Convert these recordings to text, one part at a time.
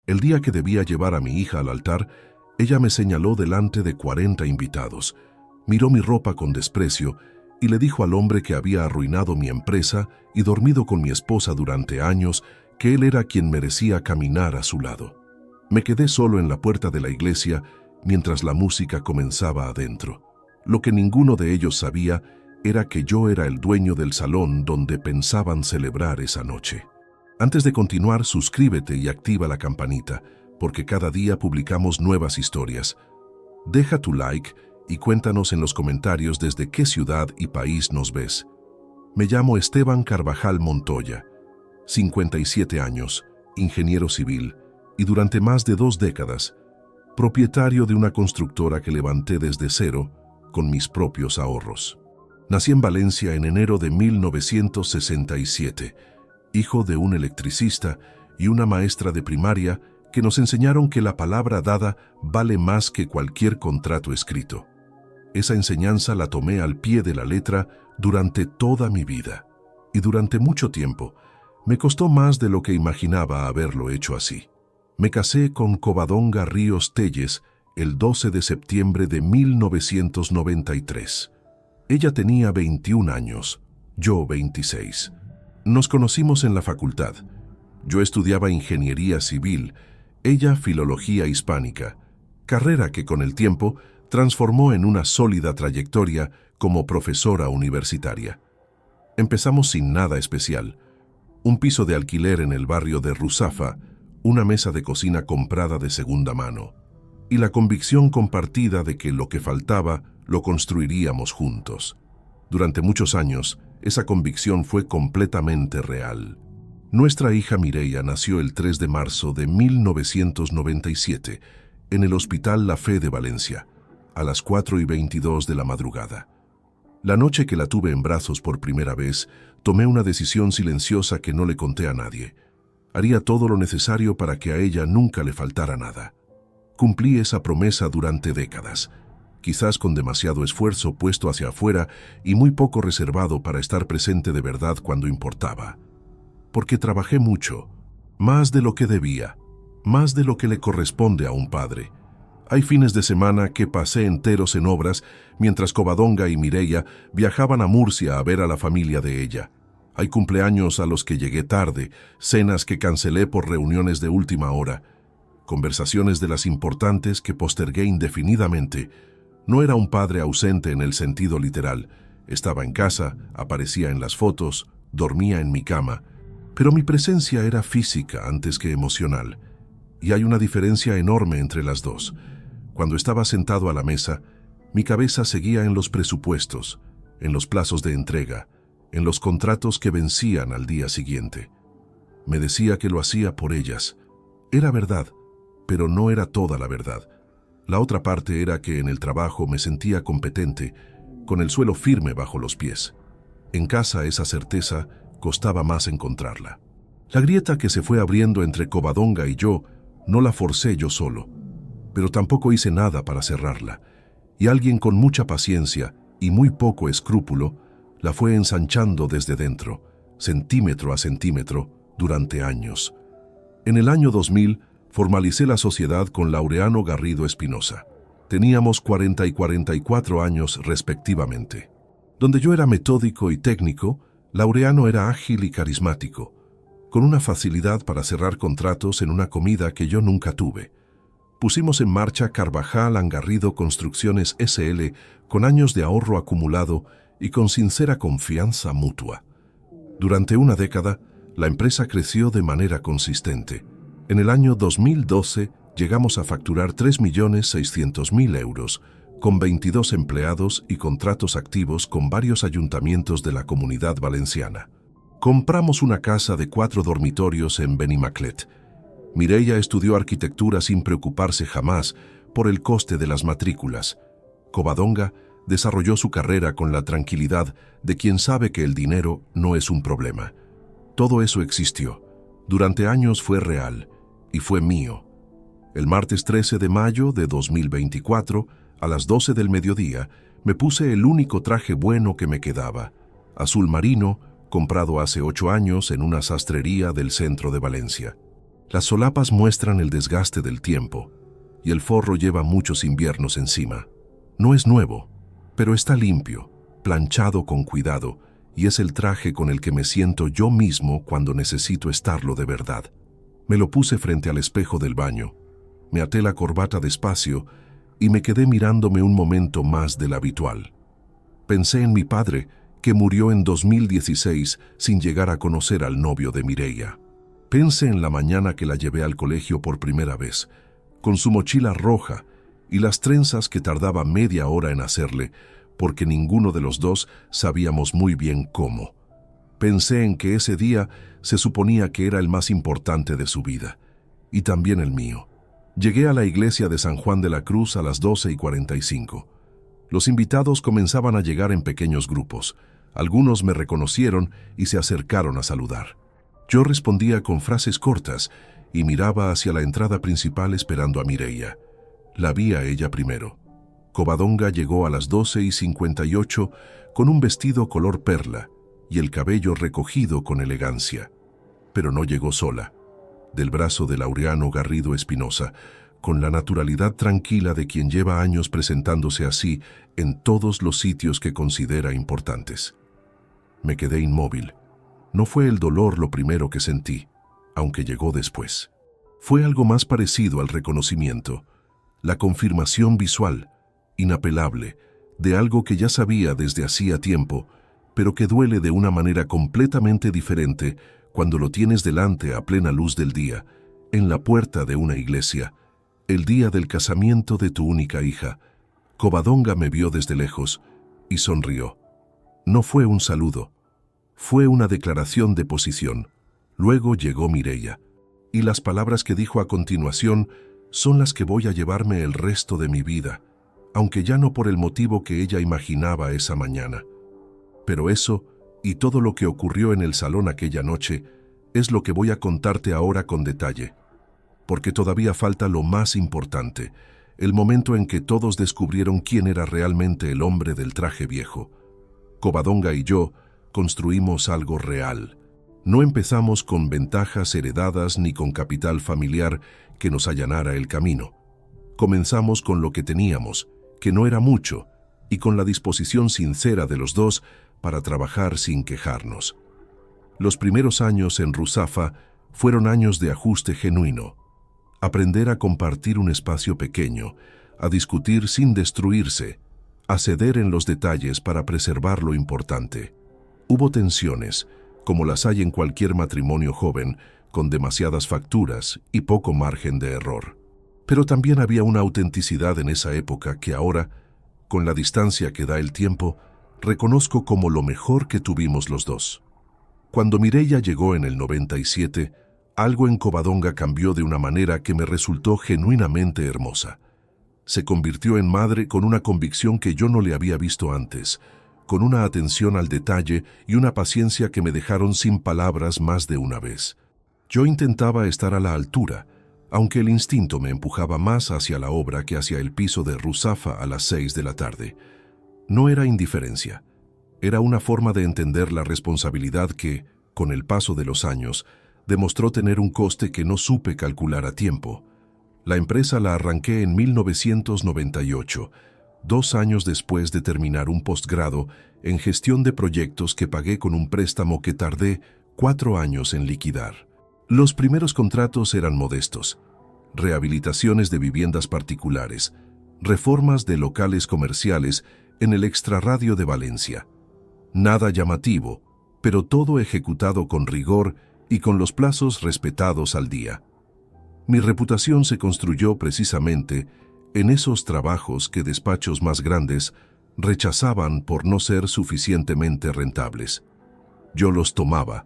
El día que debía llevar a mi hija al altar, ella me señaló delante de 40 invitados, miró mi ropa con desprecio y le dijo al hombre que había arruinado mi empresa y dormido con mi esposa durante años que él era quien merecía caminar a su lado. Me quedé solo en la puerta de la iglesia mientras la música comenzaba adentro. Lo que ninguno de ellos sabía era que yo era el dueño del salón donde pensaban celebrar esa noche. Antes de continuar, suscríbete y activa la campanita, porque cada día publicamos nuevas historias. Deja tu like y cuéntanos en los comentarios desde qué ciudad y país nos ves. Me llamo Esteban Carvajal Montoya, 57 años, ingeniero civil, y durante más de 2 décadas, propietario de una constructora que levanté desde cero con mis propios ahorros. Nací en Valencia en enero de 1967, hijo de un electricista y una maestra de primaria que nos enseñaron que la palabra dada vale más que cualquier contrato escrito. Esa enseñanza la tomé al pie de la letra durante toda mi vida, y durante mucho tiempo me costó más de lo que imaginaba haberlo hecho así. Me casé con Covadonga Ríos Telles el 12 de septiembre de 1993. Ella tenía 21 años, yo 26. Nos conocimos en la facultad. Yo estudiaba ingeniería civil, ella filología hispánica, carrera que con el tiempo transformó en una sólida trayectoria como profesora universitaria. Empezamos sin nada especial. Un piso de alquiler en el barrio de Ruzafa, una mesa de cocina comprada de segunda mano, y la convicción compartida de que lo que faltaba lo construiríamos juntos. Durante muchos años, esa convicción fue completamente real. Nuestra hija Mireia nació el 3 de marzo de 1997 en el Hospital La Fe de Valencia, a las 4:22 de la madrugada. La noche que la tuve en brazos por primera vez, tomé una decisión silenciosa que no le conté a nadie. Haría todo lo necesario para que a ella nunca le faltara nada. Cumplí esa promesa durante décadas, quizás con demasiado esfuerzo puesto hacia afuera y muy poco reservado para estar presente de verdad cuando importaba. Porque trabajé mucho, más de lo que debía, más de lo que le corresponde a un padre. Hay fines de semana que pasé enteros en obras mientras Covadonga y Mireia viajaban a Murcia a ver a la familia de ella. Hay cumpleaños a los que llegué tarde, cenas que cancelé por reuniones de última hora, conversaciones de las importantes que postergué indefinidamente. No era un padre ausente en el sentido literal. Estaba en casa, aparecía en las fotos, dormía en mi cama, pero mi presencia era física antes que emocional. Y hay una diferencia enorme entre las dos. Cuando estaba sentado a la mesa, mi cabeza seguía en los presupuestos, en los plazos de entrega, en los contratos que vencían al día siguiente. Me decía que lo hacía por ellas. Era verdad, pero no era toda la verdad. La otra parte era que en el trabajo me sentía competente, con el suelo firme bajo los pies. En casa esa certeza costaba más encontrarla. La grieta que se fue abriendo entre Covadonga y yo no la forcé yo solo, pero tampoco hice nada para cerrarla, y alguien con mucha paciencia y muy poco escrúpulo la fue ensanchando desde dentro, centímetro a centímetro, durante años. En el año 2000 formalicé la sociedad con Laureano Garrido Espinosa. Teníamos 40 y 44 años respectivamente. Donde yo era metódico y técnico, Laureano era ágil y carismático, con una facilidad para cerrar contratos en una comida que yo nunca tuve. Pusimos en marcha Carvajal Angarrido Construcciones S.L. con años de ahorro acumulado y con sincera confianza mutua. Durante una década, la empresa creció de manera consistente. En el año 2012 llegamos a facturar 3.600.000 euros, con 22 empleados y contratos activos con varios ayuntamientos de la Comunidad Valenciana. Compramos una casa de 4 dormitorios en Benimaclet. Mireia estudió arquitectura sin preocuparse jamás por el coste de las matrículas. Covadonga desarrolló su carrera con la tranquilidad de quien sabe que el dinero no es un problema. Todo eso existió. Durante años fue real y fue mío. El martes 13 de mayo de 2024, a las 12 del mediodía, me puse el único traje bueno que me quedaba, azul marino, comprado hace 8 años en una sastrería del centro de Valencia. Las solapas muestran el desgaste del tiempo, y el forro lleva muchos inviernos encima. No es nuevo, pero está limpio, planchado con cuidado, y es el traje con el que me siento yo mismo cuando necesito estarlo de verdad. Me lo puse frente al espejo del baño, me até la corbata despacio y me quedé mirándome un momento más del habitual. Pensé en mi padre, que murió en 2016 sin llegar a conocer al novio de Mireia. Pensé en la mañana que la llevé al colegio por primera vez, con su mochila roja y las trenzas que tardaba media hora en hacerle, porque ninguno de los dos sabíamos muy bien cómo. Pensé en que ese día se suponía que era el más importante de su vida, y también el mío. Llegué a la iglesia de San Juan de la Cruz a las 12:45. Los invitados comenzaban a llegar en pequeños grupos. Algunos me reconocieron y se acercaron a saludar. Yo respondía con frases cortas y miraba hacia la entrada principal esperando a Mireia. La vi a ella primero. Covadonga llegó a las 12:58 con un vestido color perla y el cabello recogido con elegancia. Pero no llegó sola. Del brazo de Laureano Garrido Espinosa, con la naturalidad tranquila de quien lleva años presentándose así en todos los sitios que considera importantes. Me quedé inmóvil. No fue el dolor lo primero que sentí, aunque llegó después. Fue algo más parecido al reconocimiento, la confirmación visual, inapelable, de algo que ya sabía desde hacía tiempo, pero que duele de una manera completamente diferente cuando lo tienes delante a plena luz del día, en la puerta de una iglesia, el día del casamiento de tu única hija. Covadonga me vio desde lejos y sonrió. No fue un saludo, fue una declaración de posición. Luego llegó Mireia, y las palabras que dijo a continuación son las que voy a llevarme el resto de mi vida, aunque ya no por el motivo que ella imaginaba esa mañana. Pero eso, y todo lo que ocurrió en el salón aquella noche, es lo que voy a contarte ahora con detalle, porque todavía falta lo más importante, el momento en que todos descubrieron quién era realmente el hombre del traje viejo. Covadonga y yo construimos algo real. No empezamos con ventajas heredadas ni con capital familiar que nos allanara el camino. Comenzamos con lo que teníamos, que no era mucho, y con la disposición sincera de los dos para trabajar sin quejarnos. Los primeros años en Ruzafa fueron años de ajuste genuino. Aprender a compartir un espacio pequeño, a discutir sin destruirse, a ceder en los detalles para preservar lo importante. Hubo tensiones, como las hay en cualquier matrimonio joven, con demasiadas facturas y poco margen de error. Pero también había una autenticidad en esa época que ahora, con la distancia que da el tiempo, reconozco como lo mejor que tuvimos los dos. Cuando Mireia llegó en el 97, algo en Covadonga cambió de una manera que me resultó genuinamente hermosa. Se convirtió en madre con una convicción que yo no le había visto antes, con una atención al detalle y una paciencia que me dejaron sin palabras más de una vez. Yo intentaba estar a la altura, aunque el instinto me empujaba más hacia la obra que hacia el piso de Ruzafa a las 6 de la tarde. No era indiferencia, era una forma de entender la responsabilidad que, con el paso de los años, demostró tener un coste que no supe calcular a tiempo. La empresa la arranqué en 1998, 2 años después de terminar un posgrado en gestión de proyectos que pagué con un préstamo que tardé 4 años en liquidar. Los primeros contratos eran modestos: rehabilitaciones de viviendas particulares, reformas de locales comerciales en el extrarradio de Valencia. Nada llamativo, pero todo ejecutado con rigor y con los plazos respetados al día. Mi reputación se construyó precisamente en esos trabajos que despachos más grandes rechazaban por no ser suficientemente rentables. Yo los tomaba,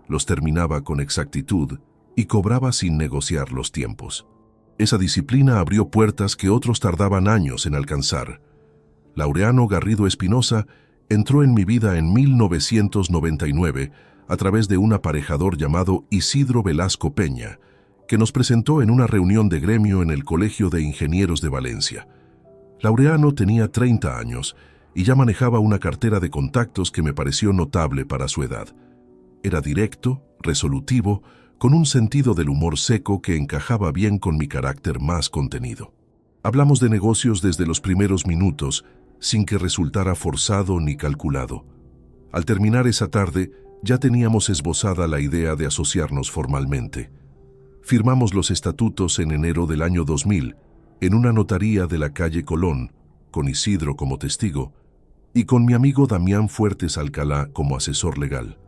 los terminaba con exactitud y cobraba sin negociar los tiempos. Esa disciplina abrió puertas que otros tardaban años en alcanzar. Laureano Garrido Espinosa entró en mi vida en 1999 a través de un aparejador llamado Isidro Velasco Peña, que nos presentó en una reunión de gremio en el Colegio de Ingenieros de Valencia. Laureano tenía 30 años y ya manejaba una cartera de contactos que me pareció notable para su edad. Era directo, resolutivo, con un sentido del humor seco que encajaba bien con mi carácter más contenido. Hablamos de negocios desde los primeros minutos, sin que resultara forzado ni calculado. Al terminar esa tarde, ya teníamos esbozada la idea de asociarnos formalmente. Firmamos los estatutos en enero del año 2000, en una notaría de la calle Colón, con Isidro como testigo, y con mi amigo Damián Fuertes Alcalá como asesor legal.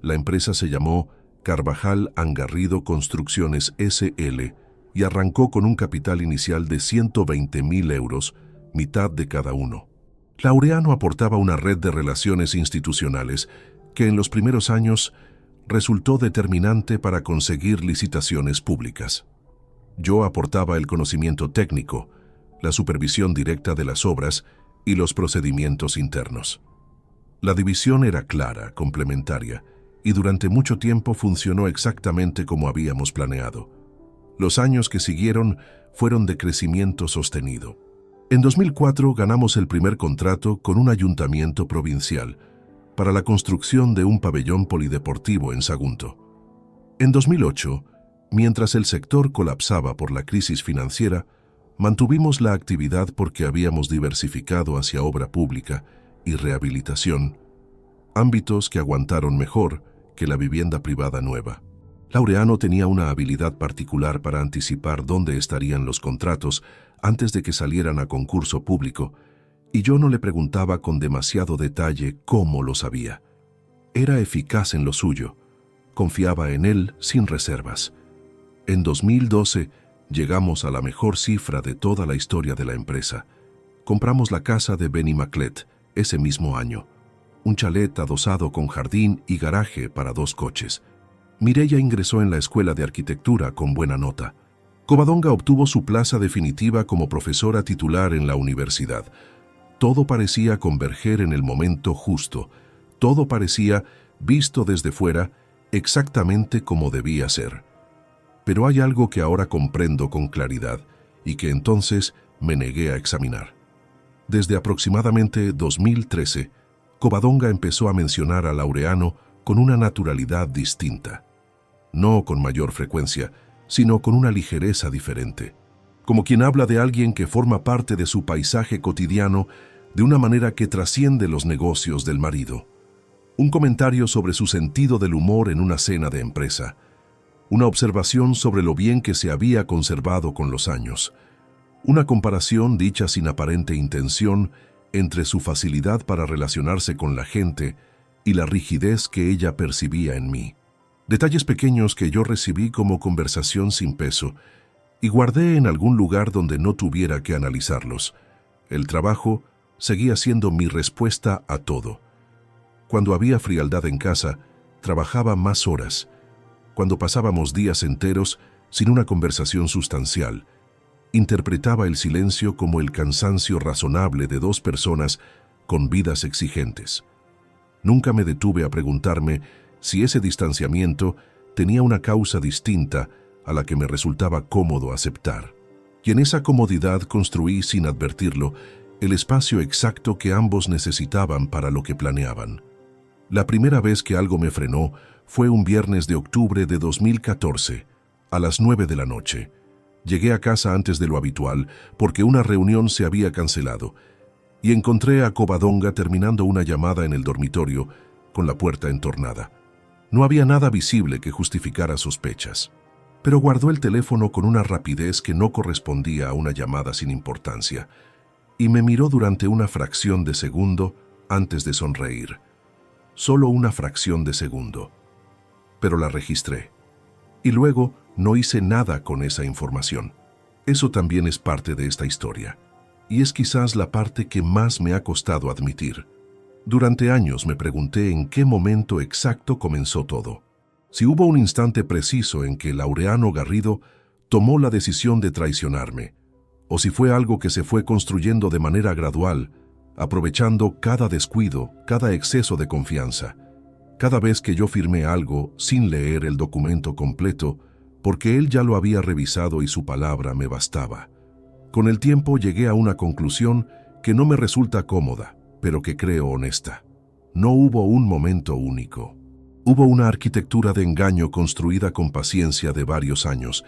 La empresa se llamó Carvajal Angarrido Construcciones S.L. y arrancó con un capital inicial de 120.000 euros, mitad de cada uno. Laureano aportaba una red de relaciones institucionales que en los primeros años resultó determinante para conseguir licitaciones públicas. Yo aportaba el conocimiento técnico, la supervisión directa de las obras y los procedimientos internos. La división era clara, complementaria, y durante mucho tiempo funcionó exactamente como habíamos planeado. Los años que siguieron fueron de crecimiento sostenido. En 2004 ganamos el primer contrato con un ayuntamiento provincial para la construcción de un pabellón polideportivo en Sagunto. En 2008, mientras el sector colapsaba por la crisis financiera, mantuvimos la actividad porque habíamos diversificado hacia obra pública y rehabilitación, ámbitos que aguantaron mejor que la vivienda privada nueva. Laureano tenía una habilidad particular para anticipar dónde estarían los contratos antes de que salieran a concurso público, y yo no le preguntaba con demasiado detalle cómo lo sabía. Era eficaz en lo suyo, confiaba en él sin reservas. En 2012 llegamos a la mejor cifra de toda la historia de la empresa. Compramos la casa de Benny Maclet ese mismo año, un chalet adosado con jardín y garaje para 2 coches. Mireya ingresó en la escuela de arquitectura con buena nota. Covadonga obtuvo su plaza definitiva como profesora titular en la universidad. Todo parecía converger en el momento justo. Todo parecía, visto desde fuera, exactamente como debía ser. Pero hay algo que ahora comprendo con claridad y que entonces me negué a examinar. Desde aproximadamente 2013, Covadonga empezó a mencionar a Laureano con una naturalidad distinta. No con mayor frecuencia, sino con una ligereza diferente. Como quien habla de alguien que forma parte de su paisaje cotidiano de una manera que trasciende los negocios del marido. Un comentario sobre su sentido del humor en una cena de empresa. Una observación sobre lo bien que se había conservado con los años. Una comparación dicha sin aparente intención entre su facilidad para relacionarse con la gente y la rigidez que ella percibía en mí. Detalles pequeños que yo recibí como conversación sin peso y guardé en algún lugar donde no tuviera que analizarlos. El trabajo seguía siendo mi respuesta a todo. Cuando había frialdad en casa, trabajaba más horas. Cuando pasábamos días enteros sin una conversación sustancial, interpretaba el silencio como el cansancio razonable de 2 personas con vidas exigentes. Nunca me detuve a preguntarme si ese distanciamiento tenía una causa distinta a la que me resultaba cómodo aceptar. Y en esa comodidad construí, sin advertirlo, el espacio exacto que ambos necesitaban para lo que planeaban. La primera vez que algo me frenó fue un viernes de octubre de 2014, a las 9 de la noche. Llegué a casa antes de lo habitual porque una reunión se había cancelado y encontré a Covadonga terminando una llamada en el dormitorio con la puerta entornada. No había nada visible que justificara sospechas, pero guardó el teléfono con una rapidez que no correspondía a una llamada sin importancia y me miró durante una fracción de segundo antes de sonreír. Solo una fracción de segundo. Pero la registré. Y luego no hice nada con esa información. Eso también es parte de esta historia. Y es quizás la parte que más me ha costado admitir. Durante años me pregunté en qué momento exacto comenzó todo. Si hubo un instante preciso en que Laureano Garrido tomó la decisión de traicionarme, o si fue algo que se fue construyendo de manera gradual, aprovechando cada descuido, cada exceso de confianza. Cada vez que yo firmé algo sin leer el documento completo, porque él ya lo había revisado y su palabra me bastaba. Con el tiempo llegué a una conclusión que no me resulta cómoda, pero que creo honesta. No hubo un momento único. Hubo una arquitectura de engaño construida con paciencia de varios años,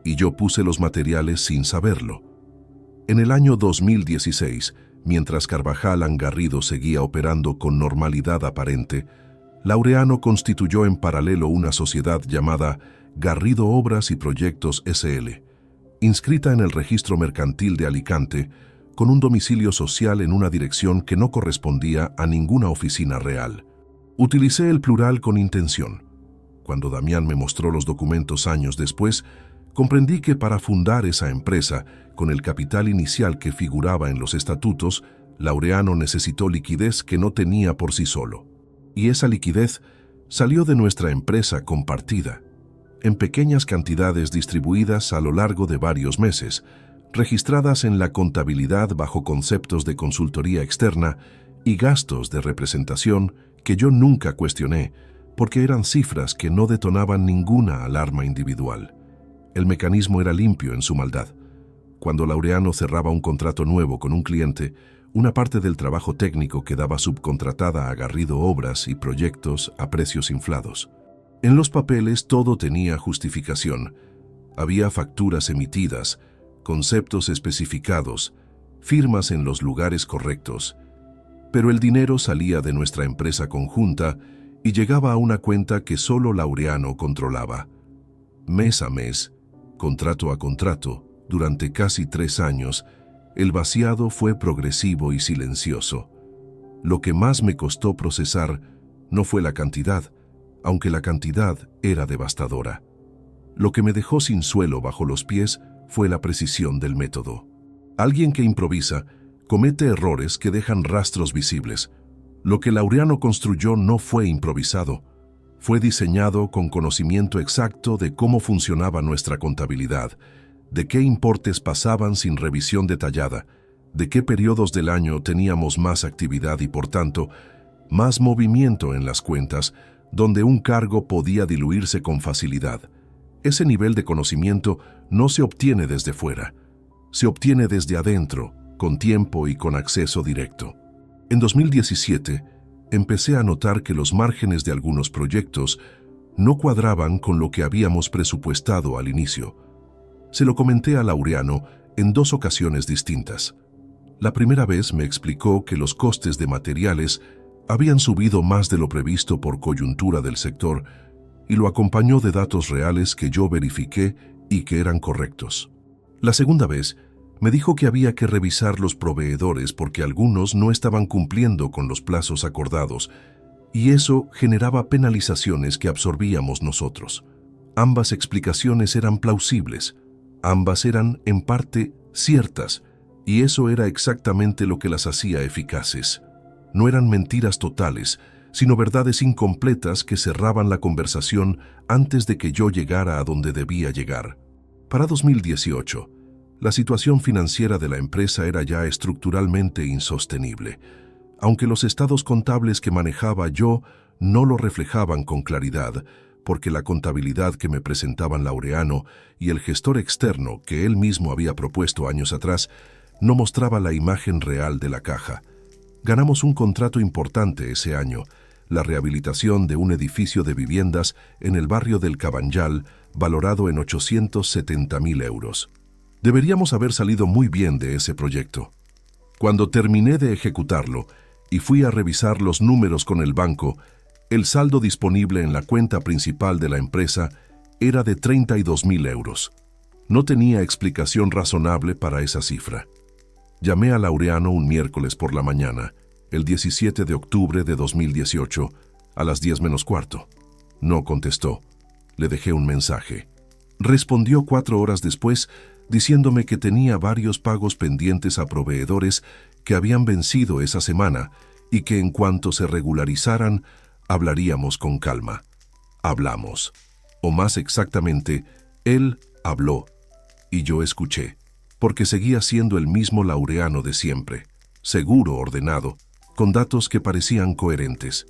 y yo puse los materiales sin saberlo. En el año 2016, mientras Carvajal Garrido seguía operando con normalidad aparente, Laureano constituyó en paralelo una sociedad llamada Garrido Obras y Proyectos S.L., inscrita en el registro mercantil de Alicante, con un domicilio social en una dirección que no correspondía a ninguna oficina real. Utilicé el plural con intención. Cuando Damián me mostró los documentos años después, comprendí que para fundar esa empresa, con el capital inicial que figuraba en los estatutos, Laureano necesitó liquidez que no tenía por sí solo. Y esa liquidez salió de nuestra empresa compartida, en pequeñas cantidades distribuidas a lo largo de varios meses, registradas en la contabilidad bajo conceptos de consultoría externa y gastos de representación que yo nunca cuestioné, porque eran cifras que no detonaban ninguna alarma individual. El mecanismo era limpio en su maldad. Cuando Laureano cerraba un contrato nuevo con un cliente, una parte del trabajo técnico quedaba subcontratada a Garrido Obras y Proyectos a precios inflados. En los papeles todo tenía justificación. Había facturas emitidas, conceptos especificados, firmas en los lugares correctos. Pero el dinero salía de nuestra empresa conjunta y llegaba a una cuenta que solo Laureano controlaba. Mes a mes, contrato a contrato, durante casi 3 años, el vaciado fue progresivo y silencioso. Lo que más me costó procesar no fue la cantidad, aunque la cantidad era devastadora. Lo que me dejó sin suelo bajo los pies fue la precisión del método. Alguien que improvisa comete errores que dejan rastros visibles. Lo que Laureano construyó no fue improvisado. Fue diseñado con conocimiento exacto de cómo funcionaba nuestra contabilidad, de qué importes pasaban sin revisión detallada, de qué periodos del año teníamos más actividad y, por tanto, más movimiento en las cuentas, donde un cargo podía diluirse con facilidad. Ese nivel de conocimiento no se obtiene desde fuera, se obtiene desde adentro, con tiempo y con acceso directo. En 2017, empecé a notar que los márgenes de algunos proyectos no cuadraban con lo que habíamos presupuestado al inicio. Se lo comenté a Laureano en 2 ocasiones distintas. La primera vez me explicó que los costes de materiales habían subido más de lo previsto por coyuntura del sector y lo acompañó de datos reales que yo verifiqué y que eran correctos. La segunda vez me dijo que había que revisar los proveedores porque algunos no estaban cumpliendo con los plazos acordados y eso generaba penalizaciones que absorbíamos nosotros. Ambas explicaciones eran plausibles. Ambas eran, en parte, ciertas, y eso era exactamente lo que las hacía eficaces. No eran mentiras totales, sino verdades incompletas que cerraban la conversación antes de que yo llegara a donde debía llegar. Para 2018, la situación financiera de la empresa era ya estructuralmente insostenible, aunque los estados contables que manejaba yo no lo reflejaban con claridad, porque la contabilidad que me presentaban Laureano y el gestor externo que él mismo había propuesto años atrás no mostraba la imagen real de la caja. Ganamos un contrato importante ese año, la rehabilitación de un edificio de viviendas en el barrio del Cabanyal, valorado en 870.000 euros. Deberíamos haber salido muy bien de ese proyecto. Cuando terminé de ejecutarlo y fui a revisar los números con el banco, el saldo disponible en la cuenta principal de la empresa era de 32.000 euros. No tenía explicación razonable para esa cifra. Llamé a Laureano un miércoles por la mañana, el 17 de octubre de 2018, a las 10:15. No contestó. Le dejé un mensaje. Respondió 4 horas después, diciéndome que tenía varios pagos pendientes a proveedores que habían vencido esa semana y que en cuanto se regularizaran, hablaríamos con calma. Hablamos. O más exactamente, él habló y yo escuché, porque seguía siendo el mismo Laureano de siempre, seguro, ordenado, con datos que parecían coherentes.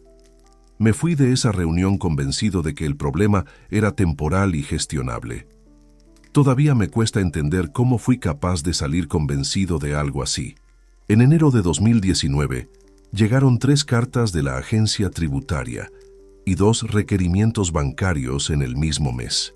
Me fui de esa reunión convencido de que el problema era temporal y gestionable. Todavía me cuesta entender cómo fui capaz de salir convencido de algo así. En enero de 2019, llegaron 3 cartas de la agencia tributaria, y 2 requerimientos bancarios en el mismo mes.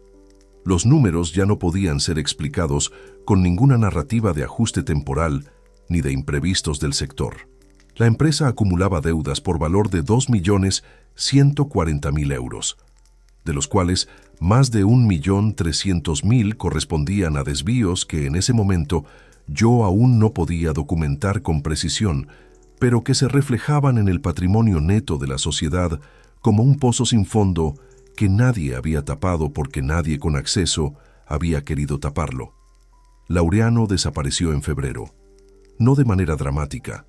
Los números ya no podían ser explicados con ninguna narrativa de ajuste temporal ni de imprevistos del sector. La empresa acumulaba deudas por valor de 2.140.000 euros, de los cuales más de 1.300.000 correspondían a desvíos que en ese momento yo aún no podía documentar con precisión, pero que se reflejaban en el patrimonio neto de la sociedad como un pozo sin fondo que nadie había tapado porque nadie con acceso había querido taparlo. Laureano desapareció en febrero. No de manera dramática.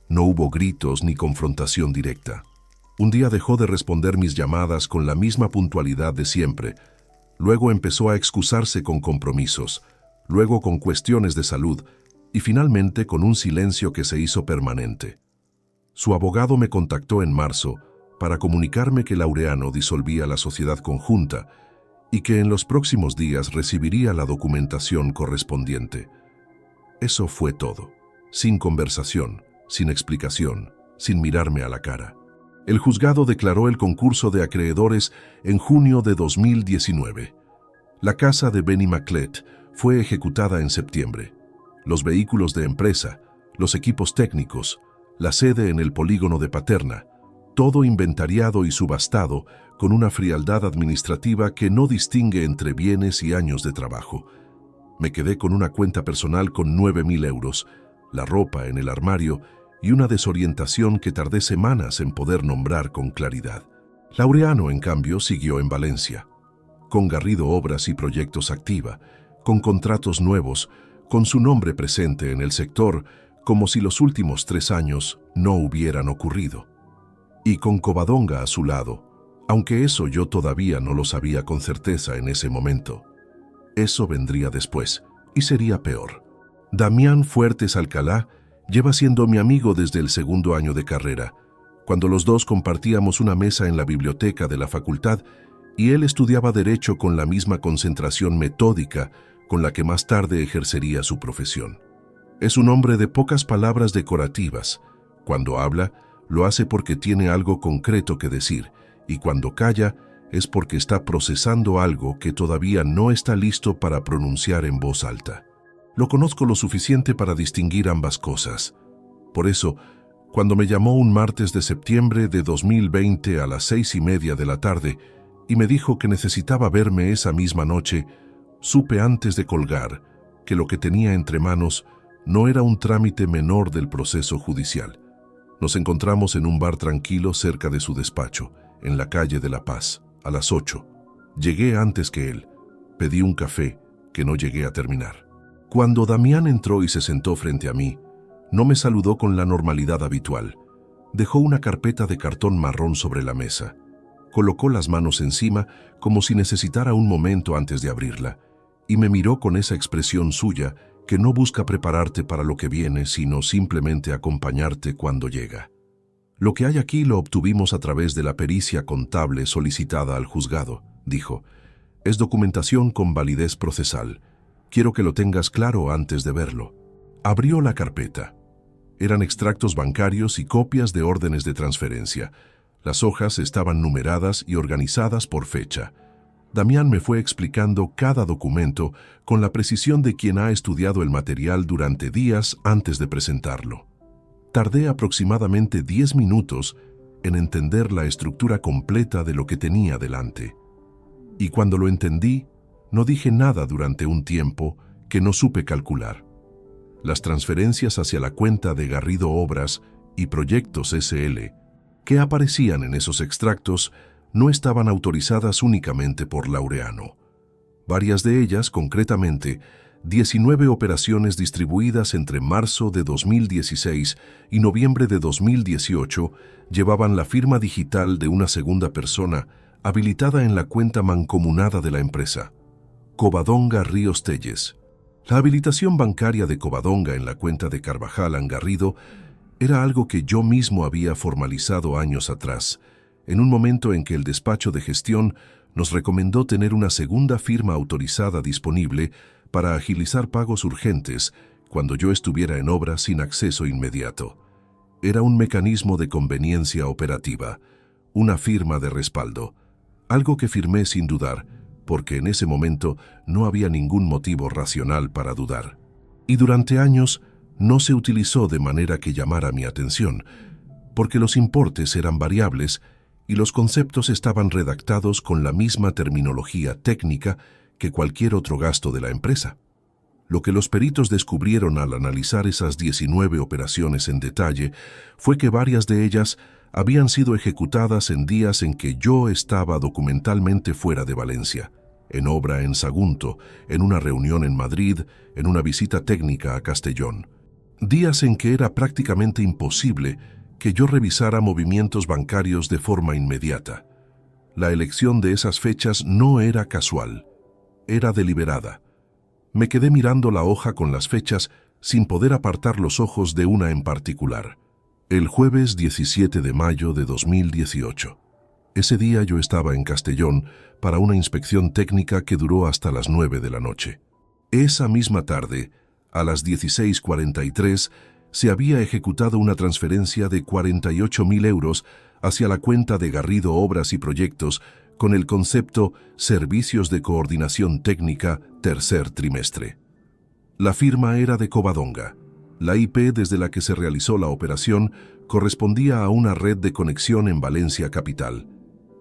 No hubo gritos ni confrontación directa. Un día dejó de responder mis llamadas con la misma puntualidad de siempre. Luego empezó a excusarse con compromisos, luego con cuestiones de salud y finalmente con un silencio que se hizo permanente. Su abogado me contactó en marzo para comunicarme que Laureano disolvía la sociedad conjunta y que en los próximos días recibiría la documentación correspondiente. Eso fue todo, sin conversación, sin explicación, sin mirarme a la cara. El juzgado declaró el concurso de acreedores en junio de 2019. La casa de Benny Maclet fue ejecutada en septiembre. Los vehículos de empresa, los equipos técnicos, la sede en el polígono de Paterna, todo inventariado y subastado con una frialdad administrativa que no distingue entre bienes y años de trabajo. Me quedé con una cuenta personal con 9.000 euros, la ropa en el armario y una desorientación que tardé semanas en poder nombrar con claridad. Laureano, en cambio, siguió en Valencia, con Garrido Obras y Proyectos activa, con contratos nuevos, con su nombre presente en el sector, como si los últimos 3 años no hubieran ocurrido. Y con Covadonga a su lado, aunque eso yo todavía no lo sabía con certeza en ese momento. Eso vendría después, y sería peor. Damián Fuertes Alcalá lleva siendo mi amigo desde el 2º año de carrera, cuando los dos compartíamos una mesa en la biblioteca de la facultad y él estudiaba Derecho con la misma concentración metódica con la que más tarde ejercería su profesión. Es un hombre de pocas palabras decorativas. Cuando habla, lo hace porque tiene algo concreto que decir, y cuando calla, es porque está procesando algo que todavía no está listo para pronunciar en voz alta. Lo conozco lo suficiente para distinguir ambas cosas. Por eso, cuando me llamó un martes de septiembre de 2020 a las 6:30 de la tarde y me dijo que necesitaba verme esa misma noche, supe antes de colgar que lo que tenía entre manos no era un trámite menor del proceso judicial. Nos encontramos en un bar tranquilo cerca de su despacho, en la calle de La Paz, a las 8. Llegué antes que él. Pedí un café que no llegué a terminar. Cuando Damián entró y se sentó frente a mí, no me saludó con la normalidad habitual. Dejó una carpeta de cartón marrón sobre la mesa. Colocó las manos encima como si necesitara un momento antes de abrirla, y me miró con esa expresión suya que no busca prepararte para lo que viene, sino simplemente acompañarte cuando llega. Lo que hay aquí lo obtuvimos a través de la pericia contable solicitada al juzgado, dijo. Es documentación con validez procesal. Quiero que lo tengas claro antes de verlo. Abrió la carpeta. Eran extractos bancarios y copias de órdenes de transferencia. Las hojas estaban numeradas y organizadas por fecha. Damián me fue explicando cada documento con la precisión de quien ha estudiado el material durante días antes de presentarlo. Tardé aproximadamente 10 minutos en entender la estructura completa de lo que tenía delante. Y cuando lo entendí, no dije nada durante un tiempo que no supe calcular. Las transferencias hacia la cuenta de Garrido Obras y Proyectos S.L. que aparecían en esos extractos no estaban autorizadas únicamente por Laureano. Varias de ellas, concretamente, 19 operaciones distribuidas entre marzo de 2016 y noviembre de 2018, llevaban la firma digital de una segunda persona habilitada en la cuenta mancomunada de la empresa, Covadonga Ríos Telles. La habilitación bancaria de Covadonga en la cuenta de Carvajal Angarrido era algo que yo mismo había formalizado años atrás, en un momento en que el despacho de gestión nos recomendó tener una segunda firma autorizada disponible para agilizar pagos urgentes cuando yo estuviera en obra sin acceso inmediato. Era un mecanismo de conveniencia operativa, una firma de respaldo, algo que firmé sin dudar, porque en ese momento no había ningún motivo racional para dudar. Y durante años no se utilizó de manera que llamara mi atención, porque los importes eran variables y los conceptos estaban redactados con la misma terminología técnica que cualquier otro gasto de la empresa. Lo que los peritos descubrieron al analizar esas 19 operaciones en detalle fue que varias de ellas habían sido ejecutadas en días en que yo estaba documentalmente fuera de Valencia, en obra en Sagunto, en una reunión en Madrid, en una visita técnica a Castellón. Días en que era prácticamente imposible que yo revisara movimientos bancarios de forma inmediata. La elección de esas fechas no era casual, era deliberada. Me quedé mirando la hoja con las fechas sin poder apartar los ojos de una en particular. El jueves 17 de mayo de 2018. Ese día yo estaba en Castellón para una inspección técnica que duró hasta las 9 de la noche. Esa misma tarde, a las 16:43, se había ejecutado una transferencia de 48.000 euros hacia la cuenta de Garrido Obras y Proyectos con el concepto Servicios de Coordinación Técnica, tercer trimestre. La firma era de Covadonga. La IP desde la que se realizó la operación correspondía a una red de conexión en Valencia capital.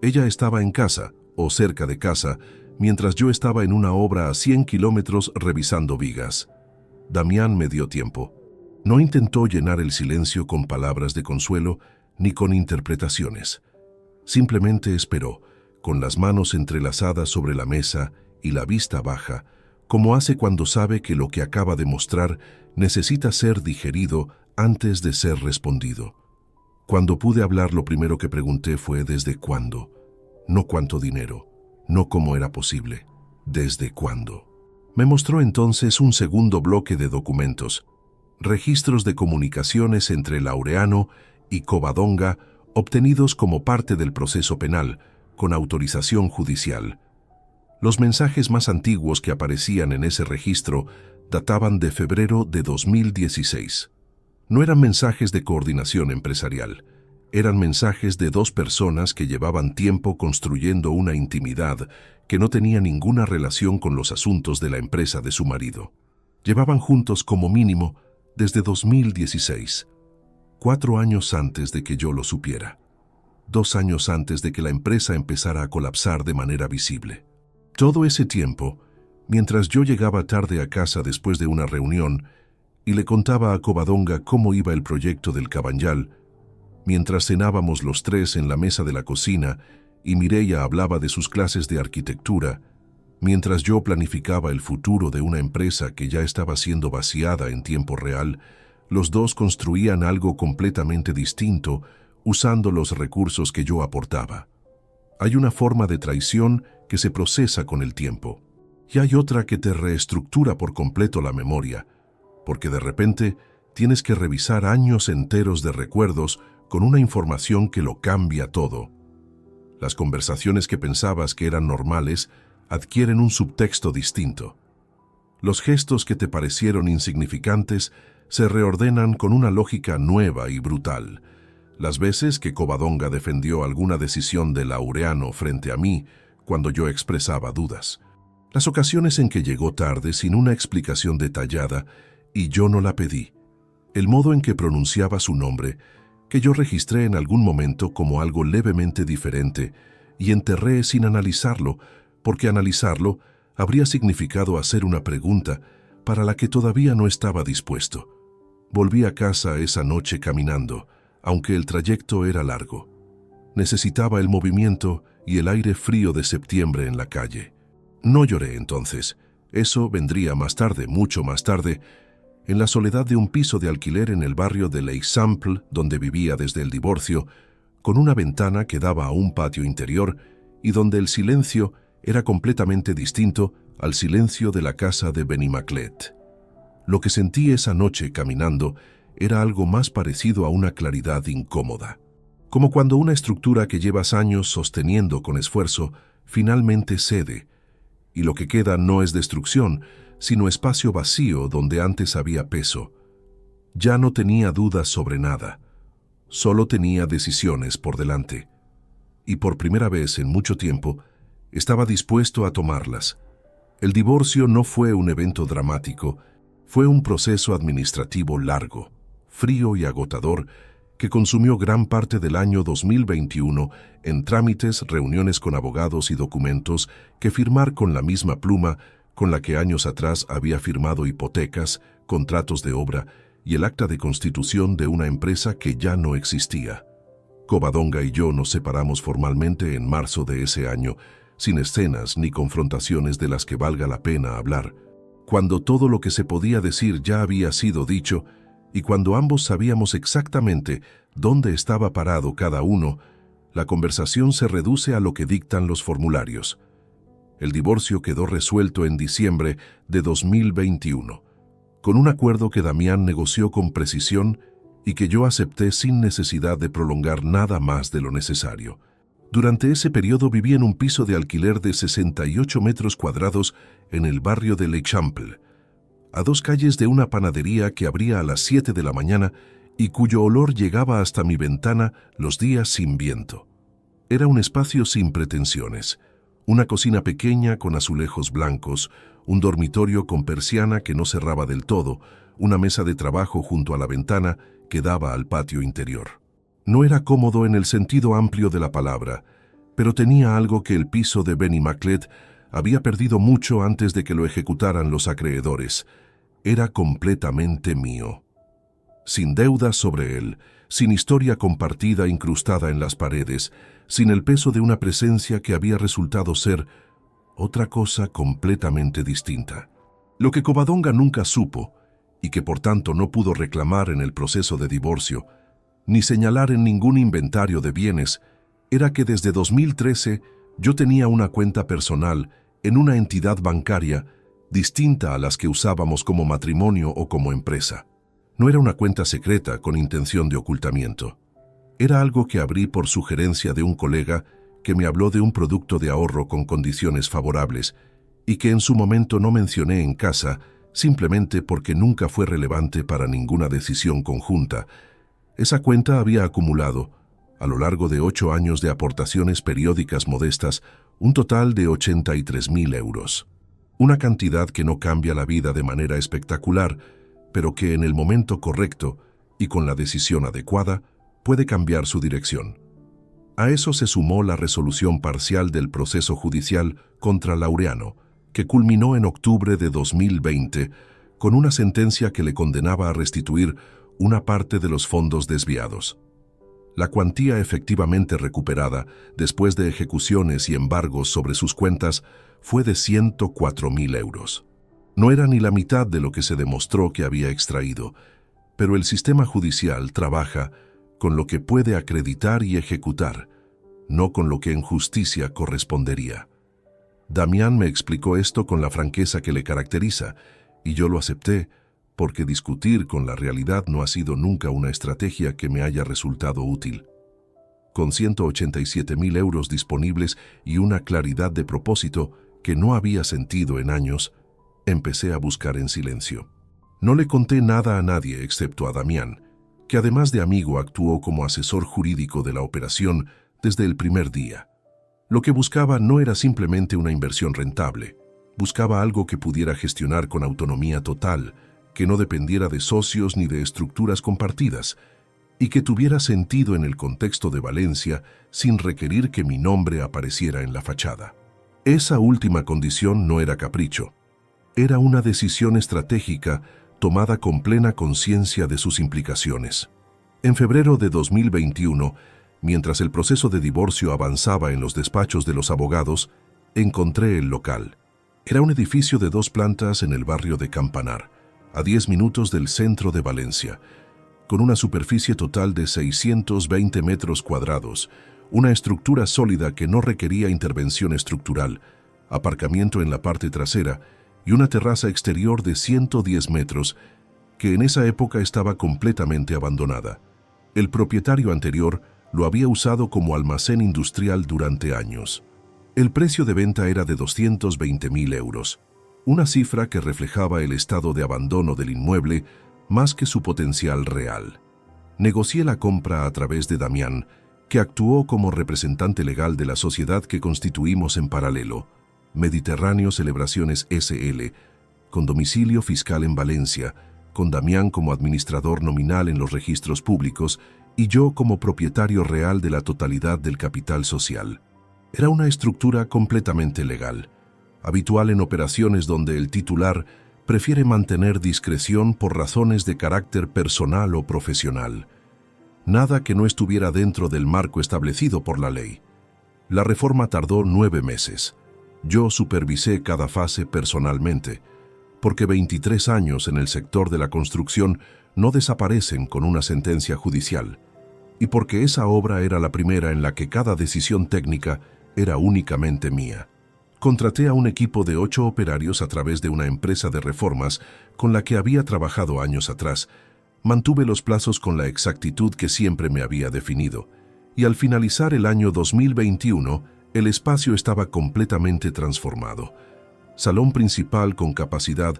Ella estaba en casa, o cerca de casa, mientras yo estaba en una obra a 100 kilómetros revisando vigas. Damián me dio tiempo. No intentó llenar el silencio con palabras de consuelo ni con interpretaciones. Simplemente esperó, con las manos entrelazadas sobre la mesa y la vista baja, como hace cuando sabe que lo que acaba de mostrar necesita ser digerido antes de ser respondido. Cuando pude hablar, lo primero que pregunté fue ¿desde cuándo? No cuánto dinero, no cómo era posible, ¿desde cuándo? Me mostró entonces un segundo bloque de documentos, registros de comunicaciones entre Laureano y Covadonga obtenidos como parte del proceso penal, con autorización judicial. Los mensajes más antiguos que aparecían en ese registro databan de febrero de 2016. No eran mensajes de coordinación empresarial, eran mensajes de dos personas que llevaban tiempo construyendo una intimidad que no tenía ninguna relación con los asuntos de la empresa de su marido. Llevaban juntos como mínimo desde 2016, 4 años antes de que yo lo supiera, 2 años antes de que la empresa empezara a colapsar de manera visible. Todo ese tiempo, mientras yo llegaba tarde a casa después de una reunión y le contaba a Covadonga cómo iba el proyecto del Cabanyal, mientras cenábamos los tres en la mesa de la cocina y Mireia hablaba de sus clases de arquitectura, mientras yo planificaba el futuro de una empresa que ya estaba siendo vaciada en tiempo real, los dos construían algo completamente distinto usando los recursos que yo aportaba. Hay una forma de traición que se procesa con el tiempo, y hay otra que te reestructura por completo la memoria, porque de repente tienes que revisar años enteros de recuerdos con una información que lo cambia todo. Las conversaciones que pensabas que eran normales adquieren un subtexto distinto. Los gestos que te parecieron insignificantes se reordenan con una lógica nueva y brutal. Las veces que Covadonga defendió alguna decisión de Laureano frente a mí cuando yo expresaba dudas. Las ocasiones en que llegó tarde sin una explicación detallada y yo no la pedí. El modo en que pronunciaba su nombre, que yo registré en algún momento como algo levemente diferente y enterré sin analizarlo, porque analizarlo habría significado hacer una pregunta para la que todavía no estaba dispuesto. Volví a casa esa noche caminando, aunque el trayecto era largo. Necesitaba el movimiento y el aire frío de septiembre en la calle. No lloré entonces. Eso vendría más tarde, mucho más tarde, en la soledad de un piso de alquiler en el barrio de l'Eixample, donde vivía desde el divorcio, con una ventana que daba a un patio interior y donde el silencio era completamente distinto al silencio de la casa de Benimaclet. Lo que sentí esa noche caminando era algo más parecido a una claridad incómoda, como cuando una estructura que llevas años sosteniendo con esfuerzo finalmente cede, y lo que queda no es destrucción, sino espacio vacío donde antes había peso. Ya no tenía dudas sobre nada, solo tenía decisiones por delante. y por primera vez en mucho tiempo, estaba dispuesto a tomarlas. El divorcio no fue un evento dramático, fue un proceso administrativo largo, frío y agotador, que consumió gran parte del año 2021 en trámites, reuniones con abogados y documentos que firmar con la misma pluma con la que años atrás había firmado hipotecas, contratos de obra y el acta de constitución de una empresa que ya no existía. Covadonga y yo nos separamos formalmente en marzo de ese año, sin escenas ni confrontaciones de las que valga la pena hablar, cuando todo lo que se podía decir ya había sido dicho y cuando ambos sabíamos exactamente dónde estaba parado cada uno, la conversación se reduce a lo que dictan los formularios. El divorcio quedó resuelto en diciembre de 2021, con un acuerdo que Damián negoció con precisión y que yo acepté sin necesidad de prolongar nada más de lo necesario. Durante ese periodo viví en un piso de alquiler de 68 metros cuadrados en el barrio de l'Eixample, a 2 calles de una panadería que abría a las 7 de la mañana y cuyo olor llegaba hasta mi ventana los días sin viento. Era un espacio sin pretensiones, una cocina pequeña con azulejos blancos, un dormitorio con persiana que no cerraba del todo, una mesa de trabajo junto a la ventana que daba al patio interior. No era cómodo en el sentido amplio de la palabra, pero tenía algo que el piso de Benimaclet había perdido mucho antes de que lo ejecutaran los acreedores. Era completamente mío. Sin deudas sobre él, sin historia compartida incrustada en las paredes, sin el peso de una presencia que había resultado ser otra cosa completamente distinta. Lo que Covadonga nunca supo, y que por tanto no pudo reclamar en el proceso de divorcio, ni señalar en ningún inventario de bienes, era que desde 2013 yo tenía una cuenta personal en una entidad bancaria distinta a las que usábamos como matrimonio o como empresa. No era una cuenta secreta con intención de ocultamiento. Era algo que abrí por sugerencia de un colega que me habló de un producto de ahorro con condiciones favorables y que en su momento no mencioné en casa simplemente porque nunca fue relevante para ninguna decisión conjunta. Esa cuenta había acumulado, a lo largo de 8 años de aportaciones periódicas modestas, un total de 83.000 euros. Una cantidad que no cambia la vida de manera espectacular, pero que en el momento correcto y con la decisión adecuada puede cambiar su dirección. A eso se sumó la resolución parcial del proceso judicial contra Laureano, que culminó en octubre de 2020 con una sentencia que le condenaba a restituir una parte de los fondos desviados. La cuantía efectivamente recuperada, después de ejecuciones y embargos sobre sus cuentas, fue de 104.000 euros. No era ni la mitad de lo que se demostró que había extraído, pero el sistema judicial trabaja con lo que puede acreditar y ejecutar, no con lo que en justicia correspondería. Damián me explicó esto con la franqueza que le caracteriza, y yo lo acepté, porque discutir con la realidad no ha sido nunca una estrategia que me haya resultado útil. Con 187.000 euros disponibles y una claridad de propósito que no había sentido en años, empecé a buscar en silencio. No le conté nada a nadie excepto a Damián, que además de amigo actuó como asesor jurídico de la operación desde el primer día. Lo que buscaba no era simplemente una inversión rentable, buscaba algo que pudiera gestionar con autonomía total, que no dependiera de socios ni de estructuras compartidas, y que tuviera sentido en el contexto de Valencia sin requerir que mi nombre apareciera en la fachada. Esa última condición no era capricho, era una decisión estratégica tomada con plena conciencia de sus implicaciones. En febrero de 2021, mientras el proceso de divorcio avanzaba en los despachos de los abogados, encontré el local. Era un edificio de 2 plantas en el barrio de Campanar, a 10 minutos del centro de Valencia, con una superficie total de 620 metros cuadrados, una estructura sólida que no requería intervención estructural, aparcamiento en la parte trasera y una terraza exterior de 110 metros que en esa época estaba completamente abandonada. El propietario anterior lo había usado como almacén industrial durante años. El precio de venta era de 220.000 euros, una cifra que reflejaba el estado de abandono del inmueble más que su potencial real. Negocié la compra a través de Damián, que actuó como representante legal de la sociedad que constituimos en paralelo, Mediterráneo Celebraciones S.L., con domicilio fiscal en Valencia, con Damián como administrador nominal en los registros públicos y yo como propietario real de la totalidad del capital social. Era una estructura completamente legal, habitual en operaciones donde el titular prefiere mantener discreción por razones de carácter personal o profesional. Nada que no estuviera dentro del marco establecido por la ley. La reforma tardó 9 meses. Yo supervisé cada fase personalmente, porque 23 años en el sector de la construcción no desaparecen con una sentencia judicial, y porque esa obra era la primera en la que cada decisión técnica era únicamente mía. Contraté a un equipo de 8 operarios a través de una empresa de reformas con la que había trabajado años atrás. Mantuve los plazos con la exactitud que siempre me había definido, y al finalizar el año 2021, el espacio estaba completamente transformado. Salón principal con capacidad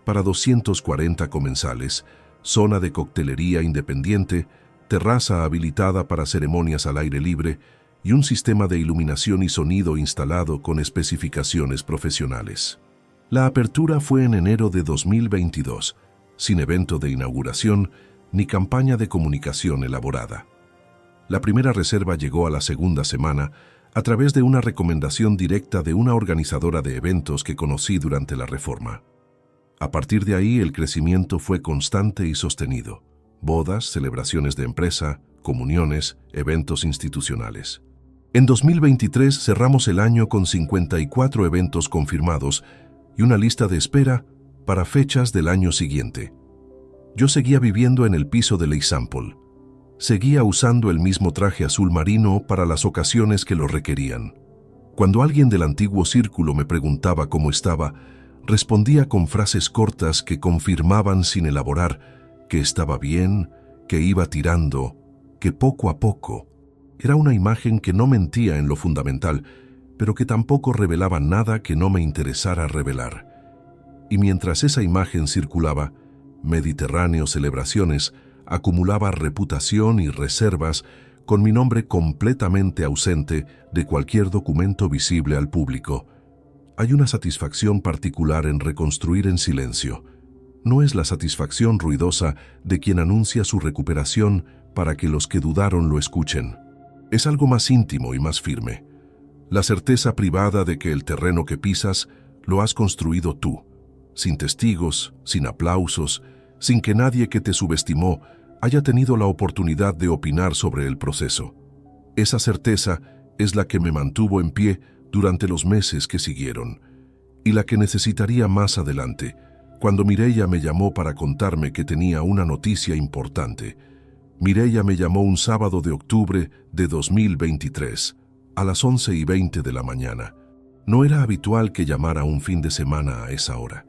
para 240 comensales, zona de coctelería independiente, terraza habilitada para ceremonias al aire libre y un sistema de iluminación y sonido instalado con especificaciones profesionales. La apertura fue en enero de 2022, sin evento de inauguración ni campaña de comunicación elaborada. La primera reserva llegó a la segunda semana a través de una recomendación directa de una organizadora de eventos que conocí durante la reforma. A partir de ahí el crecimiento fue constante y sostenido. Bodas, celebraciones de empresa, comuniones, eventos institucionales. En 2023 cerramos el año con 54 eventos confirmados y una lista de espera para fechas del año siguiente. Yo seguía viviendo en el piso de l'Eixample. Seguía usando el mismo traje azul marino para las ocasiones que lo requerían. Cuando alguien del antiguo círculo me preguntaba cómo estaba, respondía con frases cortas que confirmaban sin elaborar que estaba bien, que iba tirando, que poco a poco. Era una imagen que no mentía en lo fundamental, pero que tampoco revelaba nada que no me interesara revelar. Y mientras esa imagen circulaba, Mediterráneo Celebraciones acumulaba reputación y reservas con mi nombre completamente ausente de cualquier documento visible al público. Hay una satisfacción particular en reconstruir en silencio. No es la satisfacción ruidosa de quien anuncia su recuperación para que los que dudaron lo escuchen. Es algo más íntimo y más firme. La certeza privada de que el terreno que pisas lo has construido tú, sin testigos, sin aplausos, sin que nadie que te subestimó haya tenido la oportunidad de opinar sobre el proceso. Esa certeza es la que me mantuvo en pie durante los meses que siguieron, y la que necesitaría más adelante, cuando Mireia me llamó para contarme que tenía una noticia importante. Mireia me llamó un sábado de octubre de 2023, a las 11:20 de la mañana. No era habitual que llamara un fin de semana a esa hora.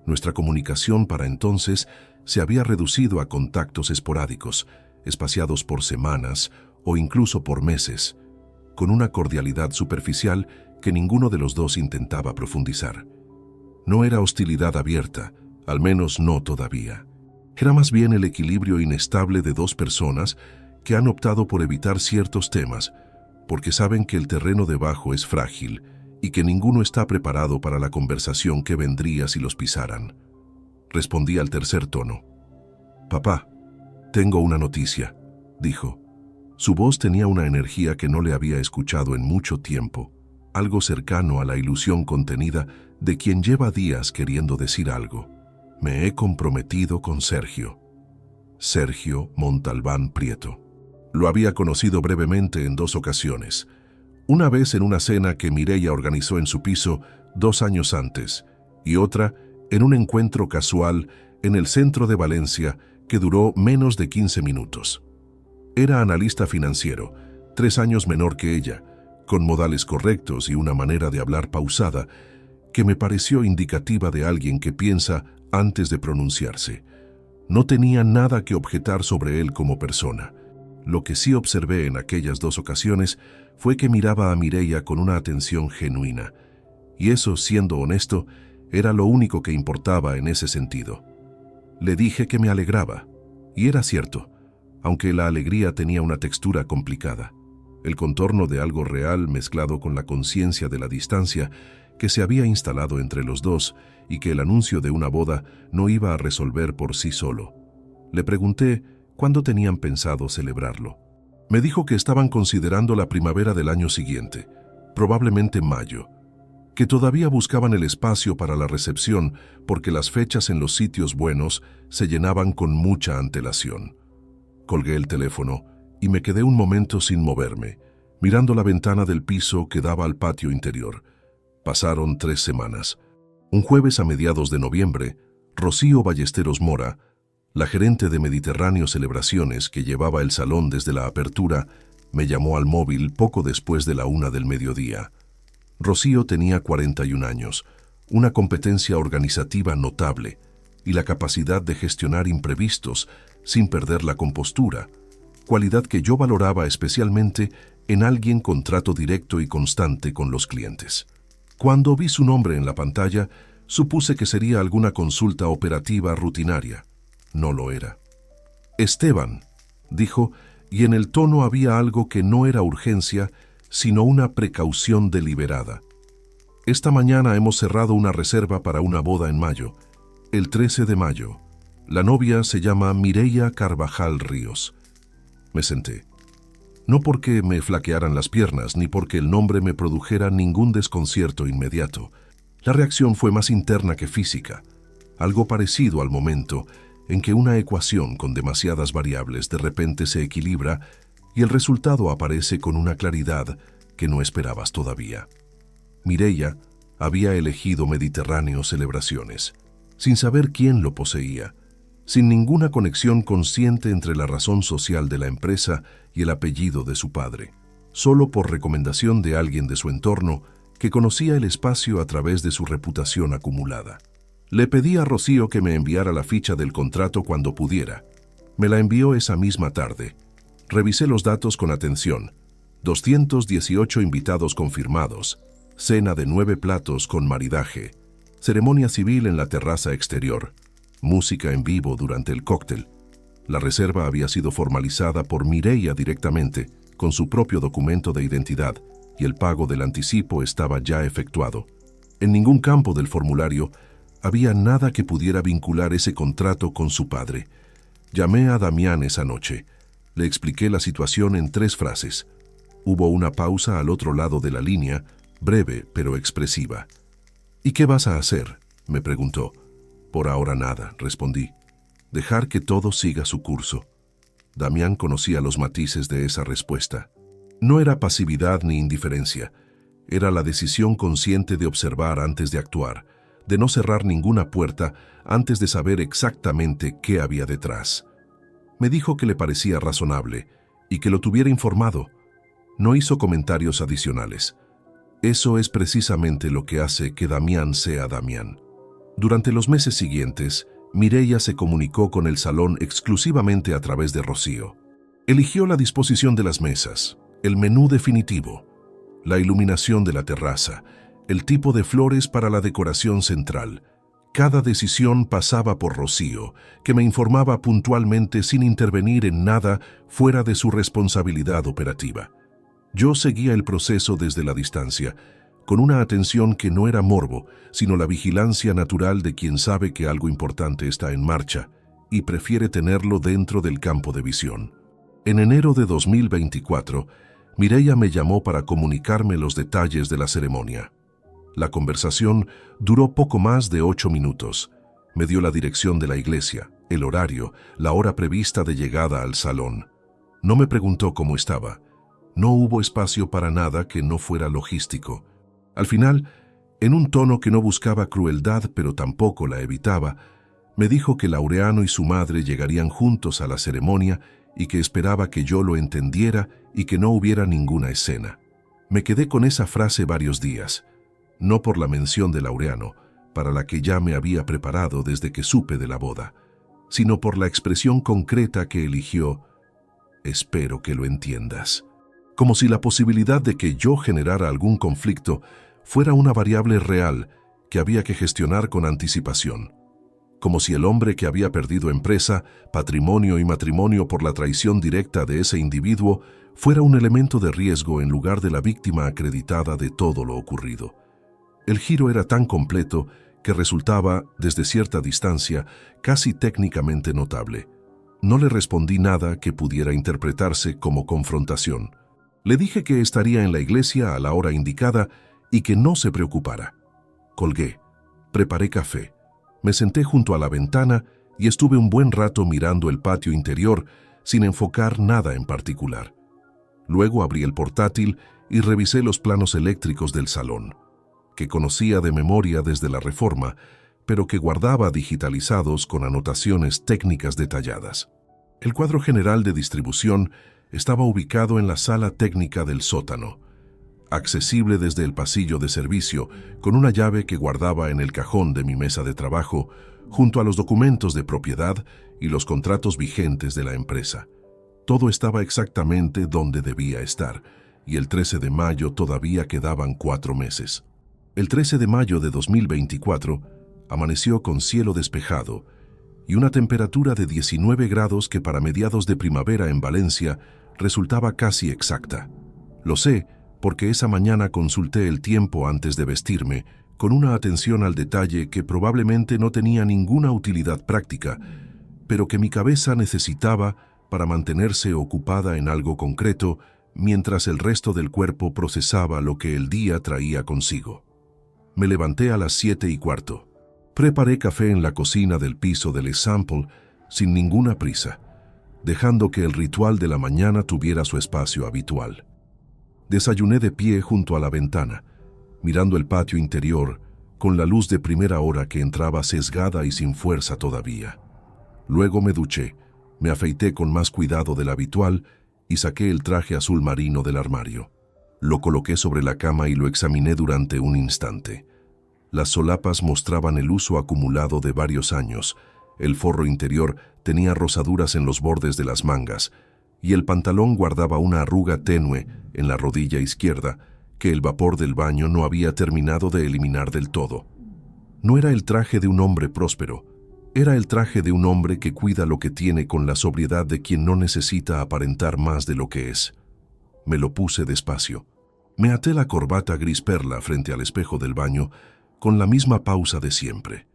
Nuestra comunicación para entonces se había reducido a contactos esporádicos, espaciados por semanas o incluso por meses, con una cordialidad superficial que ninguno de los dos intentaba profundizar. No era hostilidad abierta, al menos no todavía. Era más bien el equilibrio inestable de dos personas que han optado por evitar ciertos temas porque saben que el terreno debajo es frágil y que ninguno está preparado para la conversación que vendría si los pisaran. Respondí al tercer tono. «Papá, tengo una noticia», dijo. Su voz tenía una energía que no le había escuchado en mucho tiempo, algo cercano a la ilusión contenida de quien lleva días queriendo decir algo. Me he comprometido con Sergio. Sergio Montalbán Prieto. Lo había conocido brevemente en 2 ocasiones. Una vez en una cena que Mireia organizó en su piso 2 años antes, y otra en un encuentro casual en el centro de Valencia que duró menos de 15 minutos. Era analista financiero, 3 años menor que ella, con modales correctos y una manera de hablar pausada que me pareció indicativa de alguien que piensa antes de pronunciarse. No tenía nada que objetar sobre él como persona. Lo que sí observé en aquellas 2 ocasiones fue que miraba a Mireia con una atención genuina, y eso, siendo honesto, era lo único que importaba en ese sentido. Le dije que me alegraba, y era cierto, aunque la alegría tenía una textura complicada. el contorno de algo real mezclado con la conciencia de la distancia que se había instalado entre los dos y que el anuncio de una boda no iba a resolver por sí solo. Le pregunté cuándo tenían pensado celebrarlo. Me dijo que estaban considerando la primavera del año siguiente, probablemente mayo, que todavía buscaban el espacio para la recepción porque las fechas en los sitios buenos se llenaban con mucha antelación. Colgué el teléfono y me quedé un momento sin moverme, mirando la ventana del piso que daba al patio interior. Pasaron 3 semanas. Un jueves a mediados de noviembre, Rocío Ballesteros Mora, la gerente de Mediterráneo Celebraciones que llevaba el salón desde la apertura, me llamó al móvil poco después de la 1 del mediodía. Rocío tenía 41 años, una competencia organizativa notable y la capacidad de gestionar imprevistos sin perder la compostura, cualidad que yo valoraba especialmente en alguien con trato directo y constante con los clientes. Cuando vi su nombre en la pantalla, supuse que sería alguna consulta operativa rutinaria. No lo era. «Esteban», dijo, y en el tono había algo que no era urgencia, sino una precaución deliberada. «Esta mañana hemos cerrado una reserva para una boda en mayo, el 13 de mayo. La novia se llama Mireia Carvajal Ríos». Me senté. No porque me flaquearan las piernas, ni porque el nombre me produjera ningún desconcierto inmediato. La reacción fue más interna que física, algo parecido al momento en que una ecuación con demasiadas variables de repente se equilibra y el resultado aparece con una claridad que no esperabas todavía. Mireia había elegido Mediterráneo Celebraciones, sin saber quién lo poseía, sin ninguna conexión consciente entre la razón social de la empresa y el apellido de su padre, solo por recomendación de alguien de su entorno que conocía el espacio a través de su reputación acumulada. Le pedí a Rocío que me enviara la ficha del contrato cuando pudiera. Me la envió esa misma tarde. Revisé los datos con atención. 218 invitados confirmados, cena de 9 platos con maridaje, ceremonia civil en la terraza exterior, música en vivo durante el cóctel. La reserva había sido formalizada por Mireia directamente, con su propio documento de identidad, y el pago del anticipo estaba ya efectuado. En ningún campo del formulario había nada que pudiera vincular ese contrato con su padre. Llamé a Damián esa noche. Le expliqué la situación en 3 frases. Hubo una pausa al otro lado de la línea, breve pero expresiva. «¿Y qué vas a hacer?», me preguntó. «Por ahora nada», respondí. «Dejar que todo siga su curso». Damián conocía los matices de esa respuesta. No era pasividad ni indiferencia. Era la decisión consciente de observar antes de actuar, de no cerrar ninguna puerta antes de saber exactamente qué había detrás. Me dijo que le parecía razonable y que lo tuviera informado. No hizo comentarios adicionales. Eso es precisamente lo que hace que Damián sea Damián. Durante los meses siguientes, Mireia se comunicó con el salón exclusivamente a través de Rocío. Eligió la disposición de las mesas, el menú definitivo, la iluminación de la terraza, el tipo de flores para la decoración central. Cada decisión pasaba por Rocío, que me informaba puntualmente sin intervenir en nada fuera de su responsabilidad operativa. Yo seguía el proceso desde la distancia, con una atención que no era morbo, sino la vigilancia natural de quien sabe que algo importante está en marcha y prefiere tenerlo dentro del campo de visión. En enero de 2024, Mireia me llamó para comunicarme los detalles de la ceremonia. La conversación duró poco más de 8 minutos. Me dio la dirección de la iglesia, el horario, la hora prevista de llegada al salón. No me preguntó cómo estaba. No hubo espacio para nada que no fuera logístico. Al final, en un tono que no buscaba crueldad pero tampoco la evitaba, me dijo que Laureano y su madre llegarían juntos a la ceremonia y que esperaba que yo lo entendiera y que no hubiera ninguna escena. Me quedé con esa frase varios días, no por la mención de Laureano, para la que ya me había preparado desde que supe de la boda, sino por la expresión concreta que eligió: «Espero que lo entiendas», como si la posibilidad de que yo generara algún conflicto fuera una variable real que había que gestionar con anticipación. Como si el hombre que había perdido empresa, patrimonio y matrimonio por la traición directa de ese individuo fuera un elemento de riesgo en lugar de la víctima acreditada de todo lo ocurrido. El giro era tan completo que resultaba, desde cierta distancia, casi técnicamente notable. No le respondí nada que pudiera interpretarse como confrontación. Le dije que estaría en la iglesia a la hora indicada y que no se preocupara. Colgué, preparé café, me senté junto a la ventana y estuve un buen rato mirando el patio interior sin enfocar nada en particular. Luego abrí el portátil y revisé los planos eléctricos del salón, que conocía de memoria desde la Reforma, pero que guardaba digitalizados con anotaciones técnicas detalladas. El cuadro general de distribución estaba ubicado en la sala técnica del sótano, accesible desde el pasillo de servicio, con una llave que guardaba en el cajón de mi mesa de trabajo, junto a los documentos de propiedad y los contratos vigentes de la empresa. Todo estaba exactamente donde debía estar, y el 13 de mayo todavía quedaban 4 meses. El 13 de mayo de 2024 amaneció con cielo despejado y una temperatura de 19 grados que para mediados de primavera en Valencia resultaba casi exacta. Lo sé porque esa mañana consulté el tiempo antes de vestirme con una atención al detalle que probablemente no tenía ninguna utilidad práctica, pero que mi cabeza necesitaba para mantenerse ocupada en algo concreto mientras el resto del cuerpo procesaba lo que el día traía consigo. Me levanté a las 7:15. Preparé café en la cocina del piso del Example sin ninguna prisa, dejando que el ritual de la mañana tuviera su espacio habitual. Desayuné de pie junto a la ventana, mirando el patio interior con la luz de primera hora que entraba sesgada y sin fuerza todavía. Luego me duché, me afeité con más cuidado del habitual y saqué el traje azul marino del armario. Lo coloqué sobre la cama y lo examiné durante un instante. Las solapas mostraban el uso acumulado de varios años, el forro interior tenía rosaduras en los bordes de las mangas, y el pantalón guardaba una arruga tenue en la rodilla izquierda que el vapor del baño no había terminado de eliminar del todo. No era el traje de un hombre próspero, era el traje de un hombre que cuida lo que tiene con la sobriedad de quien no necesita aparentar más de lo que es. Me lo puse despacio. Me até la corbata gris perla frente al espejo del baño con la misma pausa de siempre.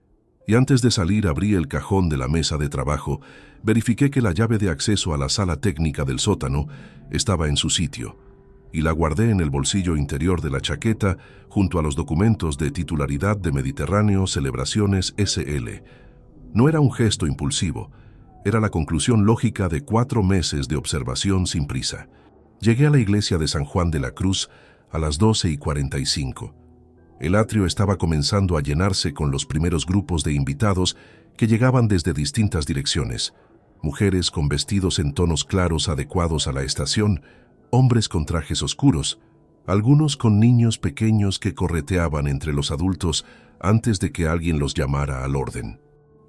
Y antes de salir abrí el cajón de la mesa de trabajo, verifiqué que la llave de acceso a la sala técnica del sótano estaba en su sitio, y la guardé en el bolsillo interior de la chaqueta junto a los documentos de titularidad de Mediterráneo Celebraciones S.L. No era un gesto impulsivo, era la conclusión lógica de 4 meses de observación sin prisa. Llegué a la iglesia de San Juan de la Cruz a las 12:45. El atrio estaba comenzando a llenarse con los primeros grupos de invitados que llegaban desde distintas direcciones. Mujeres con vestidos en tonos claros adecuados a la estación, hombres con trajes oscuros, algunos con niños pequeños que correteaban entre los adultos antes de que alguien los llamara al orden.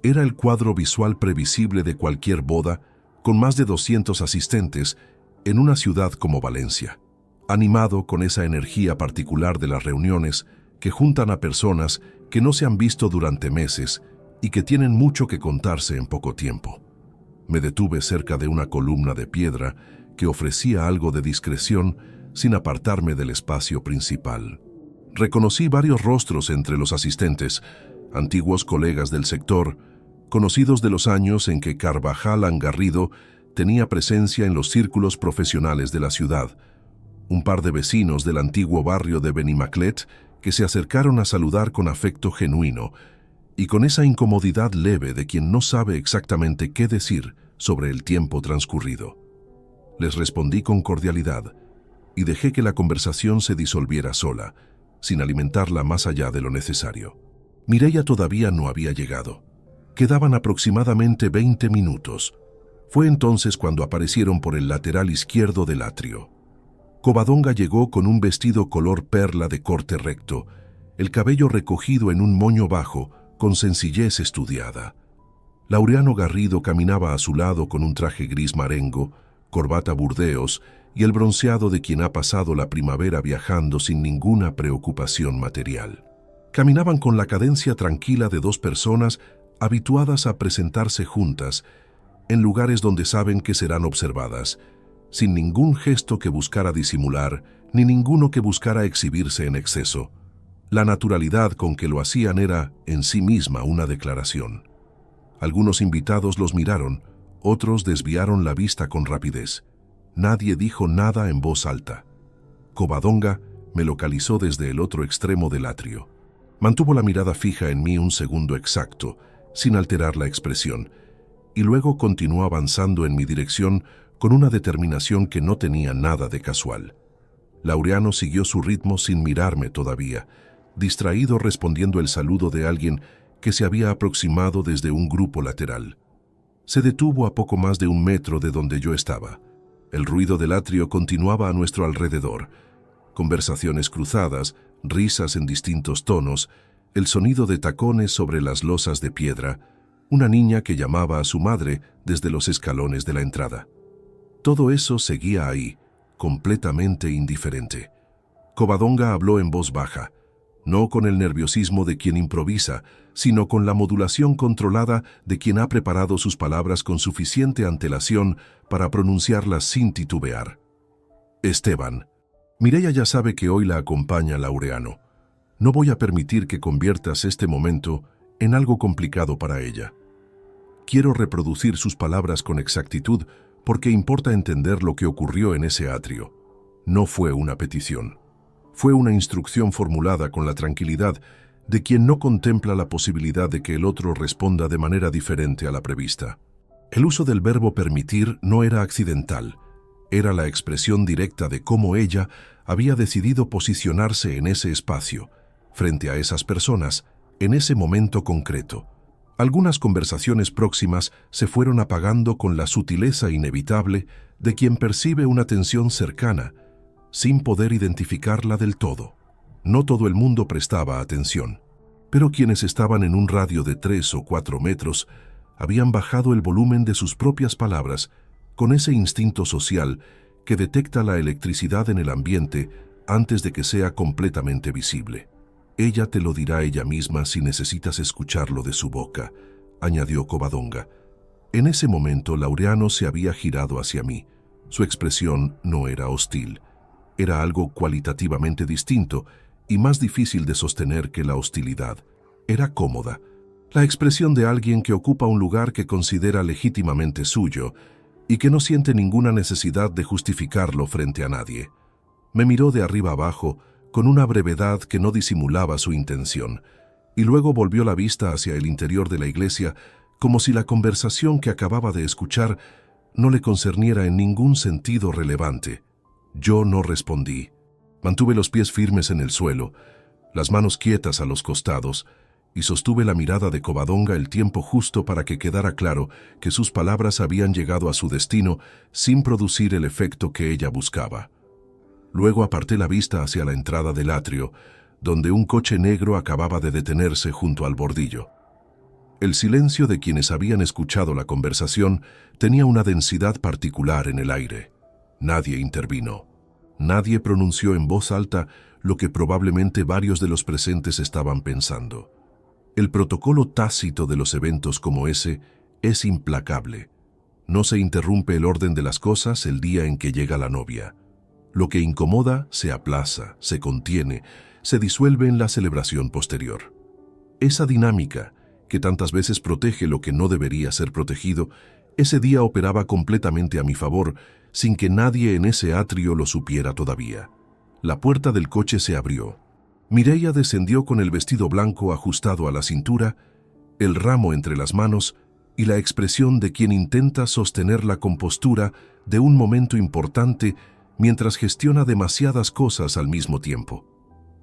Era el cuadro visual previsible de cualquier boda, con más de 200 asistentes, en una ciudad como Valencia. Animado con esa energía particular de las reuniones que juntan a personas que no se han visto durante meses y que tienen mucho que contarse en poco tiempo. Me detuve cerca de una columna de piedra que ofrecía algo de discreción sin apartarme del espacio principal. Reconocí varios rostros entre los asistentes, antiguos colegas del sector, conocidos de los años en que Carvajal Angarrido tenía presencia en los círculos profesionales de la ciudad, un par de vecinos del antiguo barrio de Benimaclet que se acercaron a saludar con afecto genuino y con esa incomodidad leve de quien no sabe exactamente qué decir sobre el tiempo transcurrido. Les respondí con cordialidad y dejé que la conversación se disolviera sola, sin alimentarla más allá de lo necesario. Mireia todavía no había llegado. Quedaban aproximadamente 20 minutos. Fue entonces cuando aparecieron por el lateral izquierdo del atrio. Covadonga llegó con un vestido color perla de corte recto, el cabello recogido en un moño bajo, con sencillez estudiada. Laureano Garrido caminaba a su lado con un traje gris marengo, corbata burdeos y el bronceado de quien ha pasado la primavera viajando sin ninguna preocupación material. Caminaban con la cadencia tranquila de 2 personas habituadas a presentarse juntas en lugares donde saben que serán observadas sin ningún gesto que buscara disimular, ni ninguno que buscara exhibirse en exceso. La naturalidad con que lo hacían era, en sí misma, una declaración. Algunos invitados los miraron, otros desviaron la vista con rapidez. Nadie dijo nada en voz alta. Covadonga me localizó desde el otro extremo del atrio. Mantuvo la mirada fija en mí un segundo exacto, sin alterar la expresión, y luego continuó avanzando en mi dirección con una determinación que no tenía nada de casual. Laureano siguió su ritmo sin mirarme todavía, distraído respondiendo el saludo de alguien que se había aproximado desde un grupo lateral. Se detuvo a poco más de 1 metro de donde yo estaba. El ruido del atrio continuaba a nuestro alrededor. Conversaciones cruzadas, risas en distintos tonos, el sonido de tacones sobre las losas de piedra, una niña que llamaba a su madre desde los escalones de la entrada. Todo eso seguía ahí, completamente indiferente. Covadonga habló en voz baja, no con el nerviosismo de quien improvisa, sino con la modulación controlada de quien ha preparado sus palabras con suficiente antelación para pronunciarlas sin titubear. Esteban, Mireia ya sabe que hoy la acompaña Laureano. No voy a permitir que conviertas este momento en algo complicado para ella. Quiero reproducir sus palabras con exactitud porque importa entender lo que ocurrió en ese atrio. No fue una petición. Fue una instrucción formulada con la tranquilidad de quien no contempla la posibilidad de que el otro responda de manera diferente a la prevista. El uso del verbo permitir no era accidental. Era la expresión directa de cómo ella había decidido posicionarse en ese espacio, frente a esas personas, en ese momento concreto. Algunas conversaciones próximas se fueron apagando con la sutileza inevitable de quien percibe una tensión cercana, sin poder identificarla del todo. No todo el mundo prestaba atención, pero quienes estaban en un radio de 3 o 4 metros habían bajado el volumen de sus propias palabras con ese instinto social que detecta la electricidad en el ambiente antes de que sea completamente visible. Ella te lo dirá ella misma si necesitas escucharlo de su boca, añadió Covadonga. En ese momento Laureano se había girado hacia mí. Su expresión no era hostil. Era algo cualitativamente distinto y más difícil de sostener que la hostilidad. Era cómoda. La expresión de alguien que ocupa un lugar que considera legítimamente suyo y que no siente ninguna necesidad de justificarlo frente a nadie. Me miró de arriba abajo con una brevedad que no disimulaba su intención, y luego volvió la vista hacia el interior de la iglesia como si la conversación que acababa de escuchar no le concerniera en ningún sentido relevante. Yo no respondí. Mantuve los pies firmes en el suelo, las manos quietas a los costados, y sostuve la mirada de Covadonga el tiempo justo para que quedara claro que sus palabras habían llegado a su destino sin producir el efecto que ella buscaba. Luego aparté la vista hacia la entrada del atrio, donde un coche negro acababa de detenerse junto al bordillo. El silencio de quienes habían escuchado la conversación tenía una densidad particular en el aire. Nadie intervino. Nadie pronunció en voz alta lo que probablemente varios de los presentes estaban pensando. El protocolo tácito de los eventos como ese es implacable. No se interrumpe el orden de las cosas el día en que llega la novia. Lo que incomoda se aplaza, se contiene, se disuelve en la celebración posterior. Esa dinámica, que tantas veces protege lo que no debería ser protegido, ese día operaba completamente a mi favor, sin que nadie en ese atrio lo supiera todavía. La puerta del coche se abrió. Mireia descendió con el vestido blanco ajustado a la cintura, el ramo entre las manos y la expresión de quien intenta sostener la compostura de un momento importante mientras gestiona demasiadas cosas al mismo tiempo.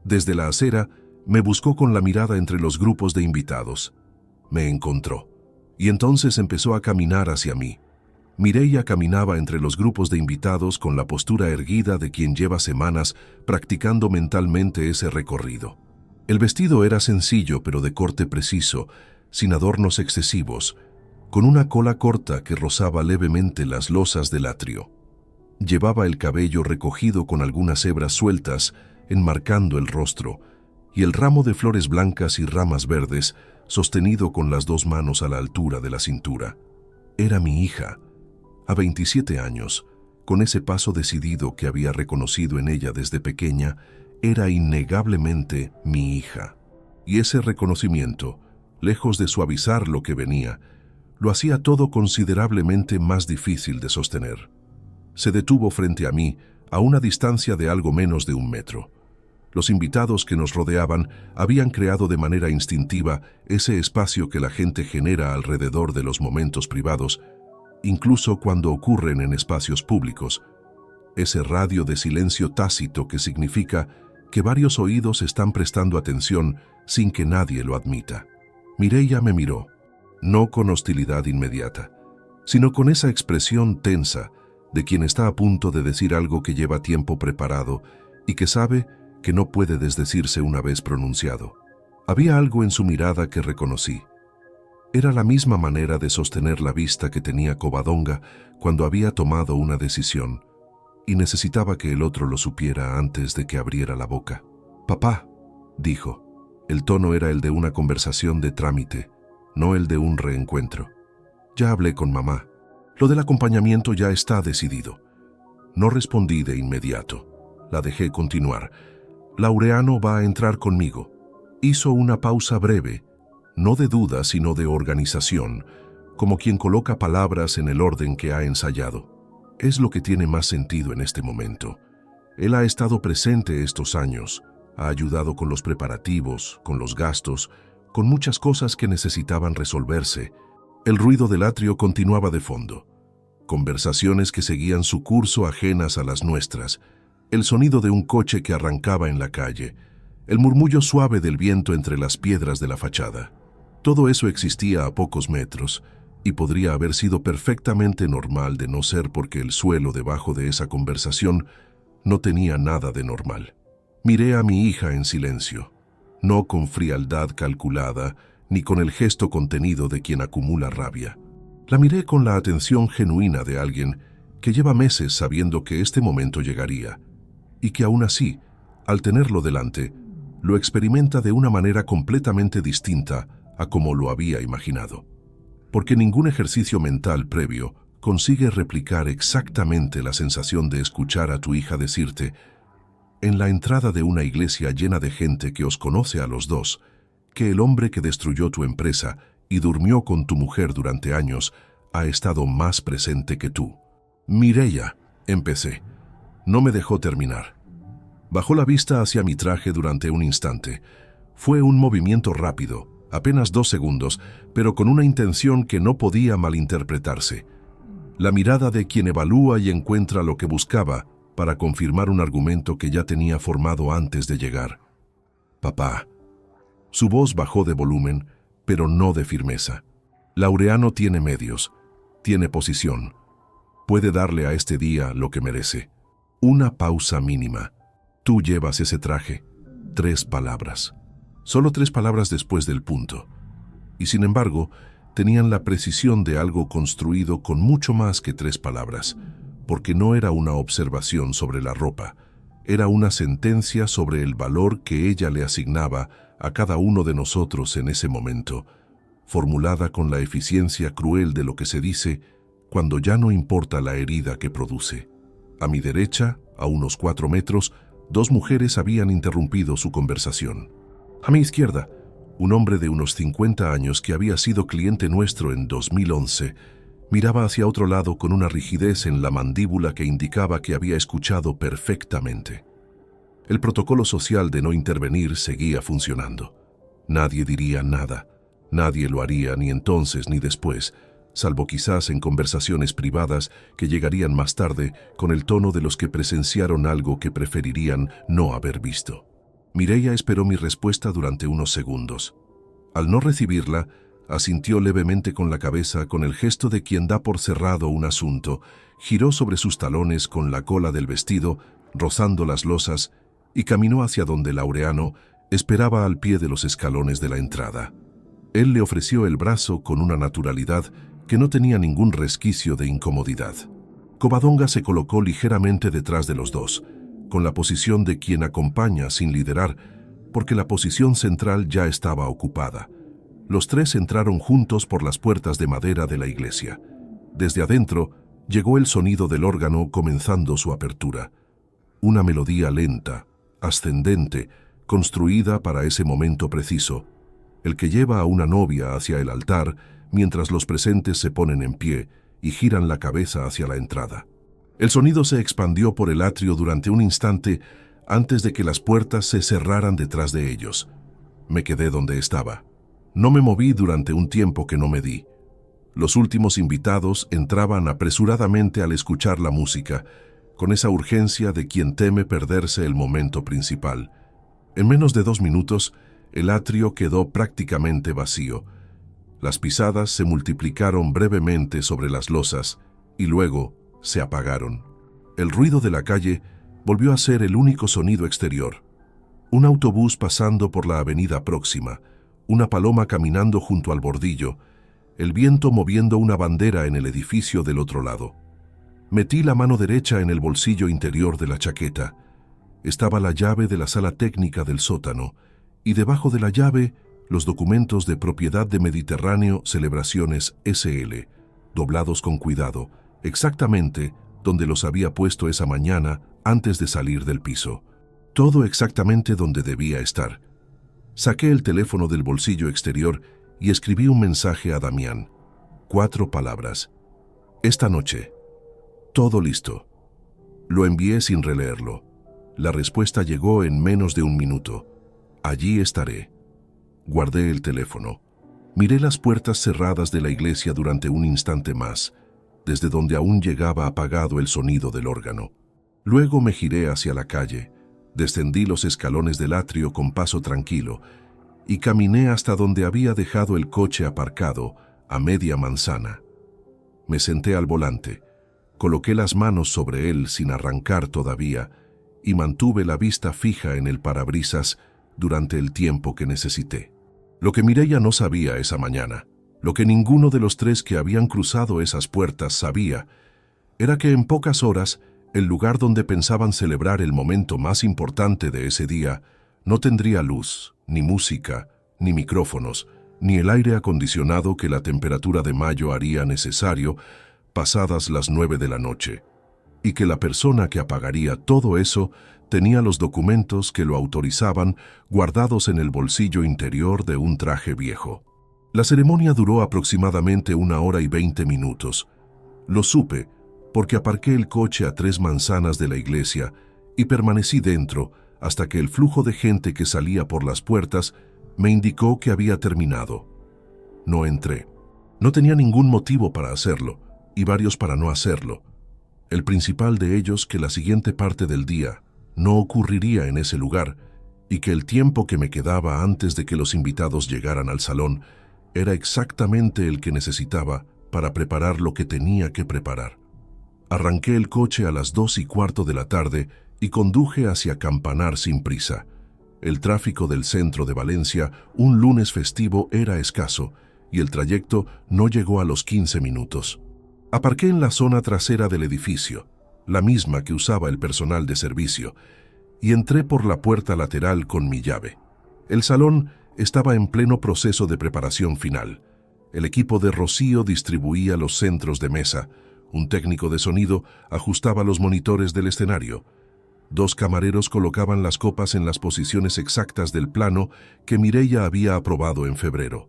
Desde la acera, me buscó con la mirada entre los grupos de invitados. Me encontró, y entonces empezó a caminar hacia mí. Mireia caminaba entre los grupos de invitados con la postura erguida de quien lleva semanas practicando mentalmente ese recorrido. El vestido era sencillo pero de corte preciso, sin adornos excesivos, con una cola corta que rozaba levemente las losas del atrio. Llevaba el cabello recogido con algunas hebras sueltas, enmarcando el rostro, y el ramo de flores blancas y ramas verdes, sostenido con las 2 manos a la altura de la cintura. Era mi hija. A 27 años, con ese paso decidido que había reconocido en ella desde pequeña, era innegablemente mi hija. Y ese reconocimiento, lejos de suavizar lo que venía, lo hacía todo considerablemente más difícil de sostener. Se detuvo frente a mí, a una distancia de algo menos de 1 metro. Los invitados que nos rodeaban habían creado de manera instintiva ese espacio que la gente genera alrededor de los momentos privados, incluso cuando ocurren en espacios públicos. Ese radio de silencio tácito que significa que varios oídos están prestando atención sin que nadie lo admita. Mireia me miró, no con hostilidad inmediata, sino con esa expresión tensa de quien está a punto de decir algo que lleva tiempo preparado y que sabe que no puede desdecirse una vez pronunciado. Había algo en su mirada que reconocí. Era la misma manera de sostener la vista que tenía Covadonga cuando había tomado una decisión, y necesitaba que el otro lo supiera antes de que abriera la boca. «Papá», dijo. El tono era el de una conversación de trámite, no el de un reencuentro. «Ya hablé con mamá. Lo del acompañamiento ya está decidido». No respondí de inmediato. La dejé continuar. «Laureano va a entrar conmigo». Hizo una pausa breve, no de duda sino de organización, como quien coloca palabras en el orden que ha ensayado. Es lo que tiene más sentido en este momento. Él ha estado presente estos años, ha ayudado con los preparativos, con los gastos, con muchas cosas que necesitaban resolverse. El ruido del atrio continuaba de fondo. Conversaciones que seguían su curso ajenas a las nuestras, el sonido de un coche que arrancaba en la calle, el murmullo suave del viento entre las piedras de la fachada. Todo eso existía a pocos metros, y podría haber sido perfectamente normal de no ser porque el suelo debajo de esa conversación no tenía nada de normal. Miré a mi hija en silencio, no con frialdad calculada, ni con el gesto contenido de quien acumula rabia. La miré con la atención genuina de alguien que lleva meses sabiendo que este momento llegaría, y que aún así, al tenerlo delante, lo experimenta de una manera completamente distinta a como lo había imaginado. Porque ningún ejercicio mental previo consigue replicar exactamente la sensación de escuchar a tu hija decirte, en la entrada de una iglesia llena de gente que os conoce a los dos, que el hombre que destruyó tu empresa y durmió con tu mujer durante años ha estado más presente que tú. Mireia, empecé. No me dejó terminar. Bajó la vista hacia mi traje durante un instante. Fue un movimiento rápido, apenas 2 segundos, pero con una intención que no podía malinterpretarse. La mirada de quien evalúa y encuentra lo que buscaba para confirmar un argumento que ya tenía formado antes de llegar. «Papá». Su voz bajó de volumen, pero no de firmeza. Laureano tiene medios, tiene posición. Puede darle a este día lo que merece. Una pausa mínima. Tú llevas ese traje. 3 palabras. Solo 3 palabras después del punto. Y sin embargo, tenían la precisión de algo construido con mucho más que 3 palabras, porque no era una observación sobre la ropa, era una sentencia sobre el valor que ella le asignaba a cada uno de nosotros en ese momento, formulada con la eficiencia cruel de lo que se dice cuando ya no importa la herida que produce. A mi derecha, a unos 4 metros, 2 mujeres habían interrumpido su conversación. A mi izquierda, un hombre de unos 50 años que había sido cliente nuestro en 2011, miraba hacia otro lado con una rigidez en la mandíbula que indicaba que había escuchado perfectamente. El protocolo social de no intervenir seguía funcionando. Nadie diría nada. Nadie lo haría ni entonces ni después, salvo quizás en conversaciones privadas que llegarían más tarde con el tono de los que presenciaron algo que preferirían no haber visto. Mireia esperó mi respuesta durante unos segundos. Al no recibirla, asintió levemente con la cabeza con el gesto de quien da por cerrado un asunto, giró sobre sus talones con la cola del vestido, rozando las losas, y caminó hacia donde Laureano esperaba al pie de los escalones de la entrada. Él le ofreció el brazo con una naturalidad que no tenía ningún resquicio de incomodidad. Covadonga se colocó ligeramente detrás de los dos, con la posición de quien acompaña sin liderar, porque la posición central ya estaba ocupada. Los 3 entraron juntos por las puertas de madera de la iglesia. Desde adentro, llegó el sonido del órgano comenzando su apertura. Una melodía lenta, ascendente, construida para ese momento preciso, el que lleva a una novia hacia el altar mientras los presentes se ponen en pie y giran la cabeza hacia la entrada. El sonido se expandió por el atrio durante un instante antes de que las puertas se cerraran detrás de ellos. Me quedé donde estaba. No me moví durante un tiempo que no medí. Los últimos invitados entraban apresuradamente al escuchar la música, con esa urgencia de quien teme perderse el momento principal. En menos de 2 minutos, el atrio quedó prácticamente vacío. Las pisadas se multiplicaron brevemente sobre las losas y luego se apagaron. El ruido de la calle volvió a ser el único sonido exterior. Un autobús pasando por la avenida próxima, una paloma caminando junto al bordillo, el viento moviendo una bandera en el edificio del otro lado. Metí la mano derecha en el bolsillo interior de la chaqueta. Estaba la llave de la sala técnica del sótano, y debajo de la llave, los documentos de propiedad de Mediterráneo Celebraciones S.L., doblados con cuidado, exactamente donde los había puesto esa mañana antes de salir del piso. Todo exactamente donde debía estar. Saqué el teléfono del bolsillo exterior y escribí un mensaje a Damián. 4 palabras. Esta noche. Todo listo. Lo envié sin releerlo. La respuesta llegó en menos de 1 minuto. Allí estaré. Guardé el teléfono. Miré las puertas cerradas de la iglesia durante un instante más, desde donde aún llegaba apagado el sonido del órgano. Luego me giré hacia la calle, descendí los escalones del atrio con paso tranquilo y caminé hasta donde había dejado el coche aparcado, a media manzana. Me senté al volante, coloqué las manos sobre él sin arrancar todavía y mantuve la vista fija en el parabrisas durante el tiempo que necesité. Lo que Mireia no sabía esa mañana, lo que ninguno de los 3 que habían cruzado esas puertas sabía, era que en pocas horas el lugar donde pensaban celebrar el momento más importante de ese día no tendría luz, ni música, ni micrófonos, ni el aire acondicionado que la temperatura de mayo haría necesario pasadas las 9 de la noche, y que la persona que apagaría todo eso tenía los documentos que lo autorizaban guardados en el bolsillo interior de un traje viejo. La ceremonia duró aproximadamente 1 hora y 20 minutos. Lo supe porque aparqué el coche a 3 manzanas de la iglesia y permanecí dentro hasta que el flujo de gente que salía por las puertas me indicó que había terminado. No entré. No tenía ningún motivo para hacerlo y varios para no hacerlo. El principal de ellos que la siguiente parte del día no ocurriría en ese lugar y que el tiempo que me quedaba antes de que los invitados llegaran al salón era exactamente el que necesitaba para preparar lo que tenía que preparar. Arranqué el coche a las 2:15 de la tarde y conduje hacia Campanar sin prisa. El tráfico del centro de Valencia, un lunes festivo, era escaso y el trayecto no llegó a los 15 minutos. Aparqué en la zona trasera del edificio, la misma que usaba el personal de servicio, y entré por la puerta lateral con mi llave. El salón estaba en pleno proceso de preparación final. El equipo de Rocío distribuía los centros de mesa, un técnico de sonido ajustaba los monitores del escenario, 2 camareros colocaban las copas en las posiciones exactas del plano que Mireia había aprobado en febrero.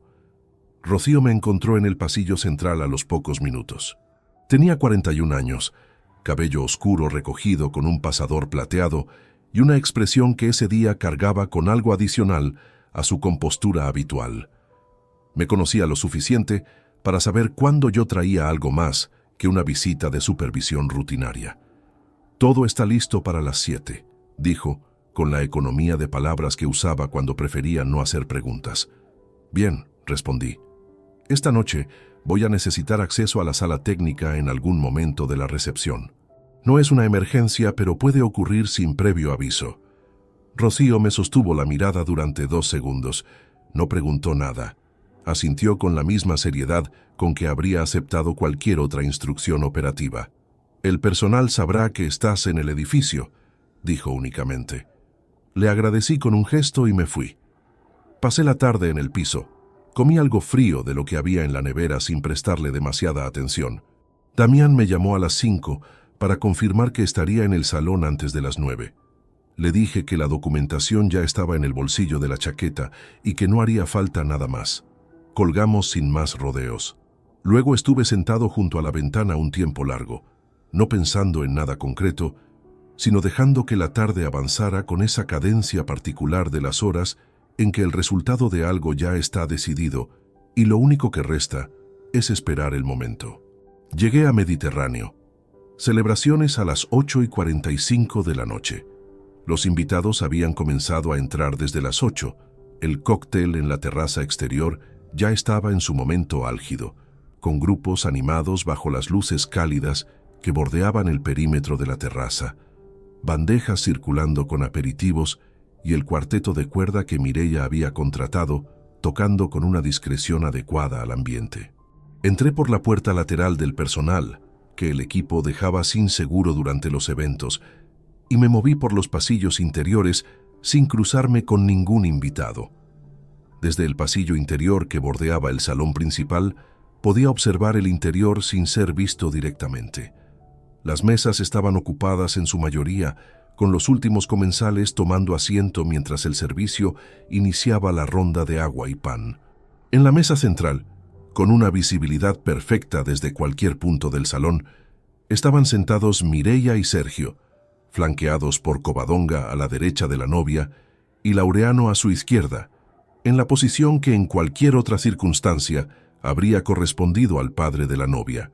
Rocío me encontró en el pasillo central a los pocos minutos. Tenía 41 años, cabello oscuro recogido con un pasador plateado y una expresión que ese día cargaba con algo adicional a su compostura habitual. Me conocía lo suficiente para saber cuándo yo traía algo más que una visita de supervisión rutinaria. «Todo está listo para las 7», dijo, con la economía de palabras que usaba cuando prefería no hacer preguntas. «Bien», respondí. «Esta noche voy a necesitar acceso a la sala técnica en algún momento de la recepción. No es una emergencia, pero puede ocurrir sin previo aviso». Rocío me sostuvo la mirada durante 2 segundos. No preguntó nada. Asintió con la misma seriedad con que habría aceptado cualquier otra instrucción operativa. «El personal sabrá que estás en el edificio», dijo únicamente. Le agradecí con un gesto y me fui. Pasé la tarde en el piso. Comí algo frío de lo que había en la nevera sin prestarle demasiada atención. Damián me llamó a las 5 para confirmar que estaría en el salón antes de las 9. Le dije que la documentación ya estaba en el bolsillo de la chaqueta y que no haría falta nada más. Colgamos sin más rodeos. Luego estuve sentado junto a la ventana un tiempo largo, no pensando en nada concreto, sino dejando que la tarde avanzara con esa cadencia particular de las horas en que el resultado de algo ya está decidido y lo único que resta es esperar el momento. Llegué a Mediterráneo. Celebraciones a las 8:45 de la noche. Los invitados habían comenzado a entrar desde las 8. El cóctel en la terraza exterior ya estaba en su momento álgido, con grupos animados bajo las luces cálidas que bordeaban el perímetro de la terraza, bandejas circulando con aperitivos y el cuarteto de cuerda que Mireia había contratado, tocando con una discreción adecuada al ambiente. Entré por la puerta lateral del personal, que el equipo dejaba sin seguro durante los eventos, y me moví por los pasillos interiores sin cruzarme con ningún invitado. Desde el pasillo interior que bordeaba el salón principal, podía observar el interior sin ser visto directamente. Las mesas estaban ocupadas en su mayoría, con los últimos comensales tomando asiento mientras el servicio iniciaba la ronda de agua y pan. En la mesa central, con una visibilidad perfecta desde cualquier punto del salón, estaban sentados Mireia y Sergio, flanqueados por Covadonga a la derecha de la novia y Laureano a su izquierda, en la posición que en cualquier otra circunstancia habría correspondido al padre de la novia.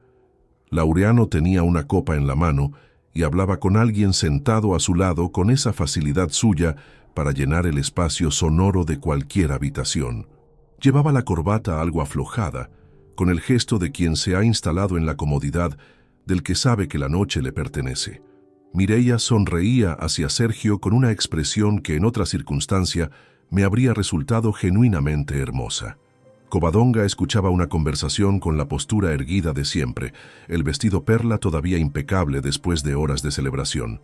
Laureano tenía una copa en la mano y hablaba con alguien sentado a su lado con esa facilidad suya para llenar el espacio sonoro de cualquier habitación. Llevaba la corbata algo aflojada, con el gesto de quien se ha instalado en la comodidad del que sabe que la noche le pertenece. Mireia sonreía hacia Sergio con una expresión que en otra circunstancia me habría resultado genuinamente hermosa. Covadonga escuchaba una conversación con la postura erguida de siempre, el vestido perla todavía impecable después de horas de celebración.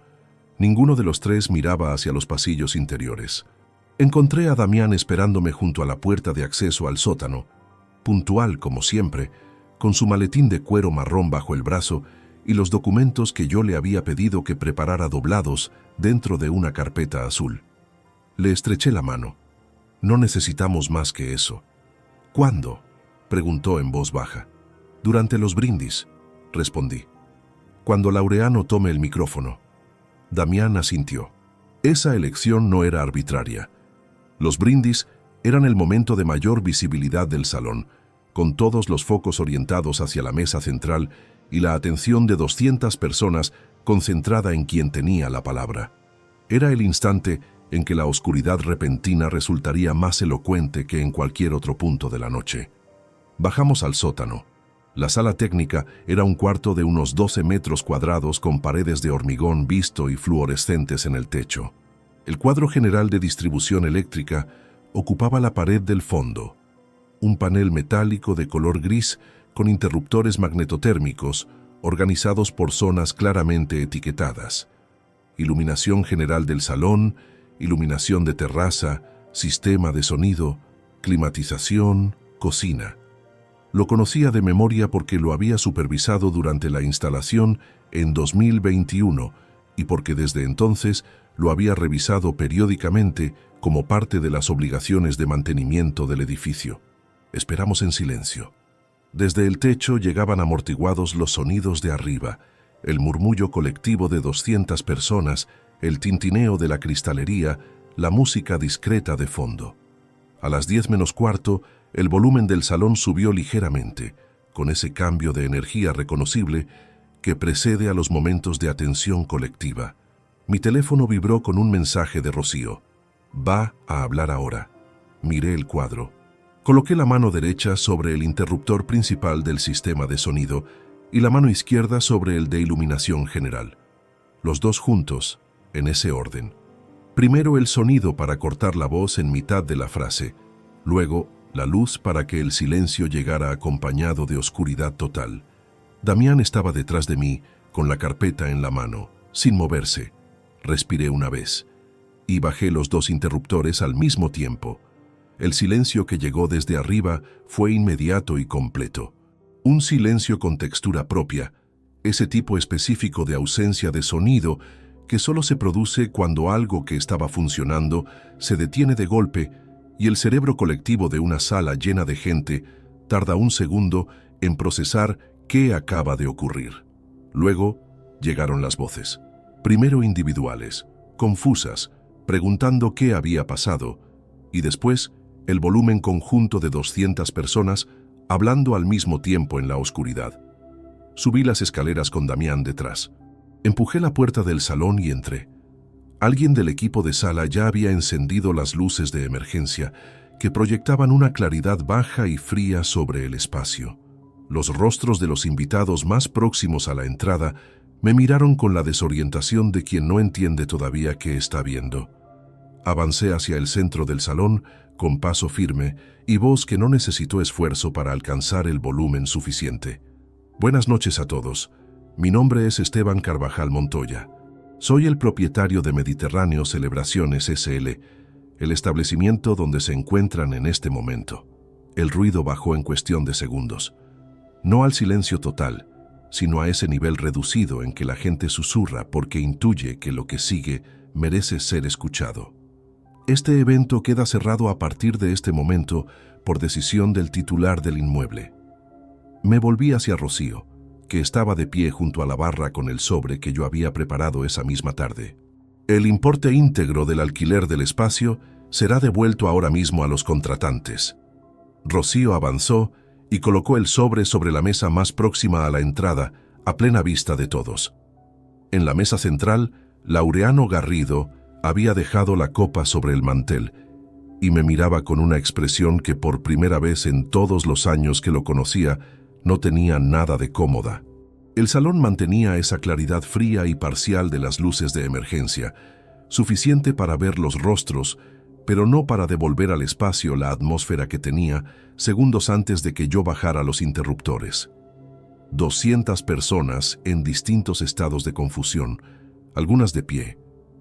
Ninguno de los tres miraba hacia los pasillos interiores. Encontré a Damián esperándome junto a la puerta de acceso al sótano, puntual como siempre, con su maletín de cuero marrón bajo el brazo y los documentos que yo le había pedido que preparara doblados dentro de una carpeta azul. Le estreché la mano. No necesitamos más que eso. ¿Cuándo?, preguntó en voz baja. Durante los brindis, respondí. Cuando Laureano tome el micrófono. Damián asintió. Esa elección no era arbitraria. Los brindis eran el momento de mayor visibilidad del salón, con todos los focos orientados hacia la mesa central y la atención de 200 personas concentrada en quien tenía la palabra. Era el instante en que la oscuridad repentina resultaría más elocuente que en cualquier otro punto de la noche. Bajamos al sótano. La sala técnica era un cuarto de unos 12 metros cuadrados con paredes de hormigón visto y fluorescentes en el techo. El cuadro general de distribución eléctrica ocupaba la pared del fondo. Un panel metálico de color gris con interruptores magnetotérmicos organizados por zonas claramente etiquetadas. Iluminación general del salón, iluminación de terraza, sistema de sonido, climatización, cocina. Lo conocía de memoria porque lo había supervisado durante la instalación en 2021 y porque desde entonces lo había revisado periódicamente como parte de las obligaciones de mantenimiento del edificio. Esperamos en silencio. Desde el techo llegaban amortiguados los sonidos de arriba, el murmullo colectivo de 200 personas, el tintineo de la cristalería, la música discreta de fondo. A las 10 menos cuarto, el volumen del salón subió ligeramente, con ese cambio de energía reconocible que precede a los momentos de atención colectiva. Mi teléfono vibró con un mensaje de Rocío. Va a hablar ahora. Miré el cuadro. Coloqué la mano derecha sobre el interruptor principal del sistema de sonido y la mano izquierda sobre el de iluminación general. Los dos juntos, en ese orden. Primero el sonido para cortar la voz en mitad de la frase, luego la luz para que el silencio llegara acompañado de oscuridad total. Damián estaba detrás de mí, con la carpeta en la mano, sin moverse. Respiré una vez y bajé los dos interruptores al mismo tiempo. El silencio que llegó desde arriba fue inmediato y completo. Un silencio con textura propia, ese tipo específico de ausencia de sonido que solo se produce cuando algo que estaba funcionando se detiene de golpe y el cerebro colectivo de una sala llena de gente tarda un segundo en procesar qué acaba de ocurrir. Luego llegaron las voces, primero individuales, confusas, preguntando qué había pasado, y después el volumen conjunto de 200 personas hablando al mismo tiempo en la oscuridad. Subí las escaleras con Damián detrás. Empujé la puerta del salón y entré. Alguien del equipo de sala ya había encendido las luces de emergencia que proyectaban una claridad baja y fría sobre el espacio. Los rostros de los invitados más próximos a la entrada me miraron con la desorientación de quien no entiende todavía qué está viendo. Avancé hacia el centro del salón con paso firme y voz que no necesitó esfuerzo para alcanzar el volumen suficiente. Buenas noches a todos. Mi nombre es Esteban Carvajal Montoya. Soy el propietario de Mediterráneo Celebraciones S.L., el establecimiento donde se encuentran en este momento. El ruido bajó en cuestión de segundos. No al silencio total, sino a ese nivel reducido en que la gente susurra porque intuye que lo que sigue merece ser escuchado. Este evento queda cerrado a partir de este momento por decisión del titular del inmueble. Me volví hacia Rocío, que estaba de pie junto a la barra con el sobre que yo había preparado esa misma tarde. El importe íntegro del alquiler del espacio será devuelto ahora mismo a los contratantes. Rocío avanzó y colocó el sobre la mesa más próxima a la entrada, a plena vista de todos. En la mesa central, Laureano Garrido había dejado la copa sobre el mantel y me miraba con una expresión que por primera vez en todos los años que lo conocía no tenía nada de cómoda. El salón mantenía esa claridad fría y parcial de las luces de emergencia, suficiente para ver los rostros, pero no para devolver al espacio la atmósfera que tenía segundos antes de que yo bajara los interruptores. 200 personas en distintos estados de confusión, algunas de pie,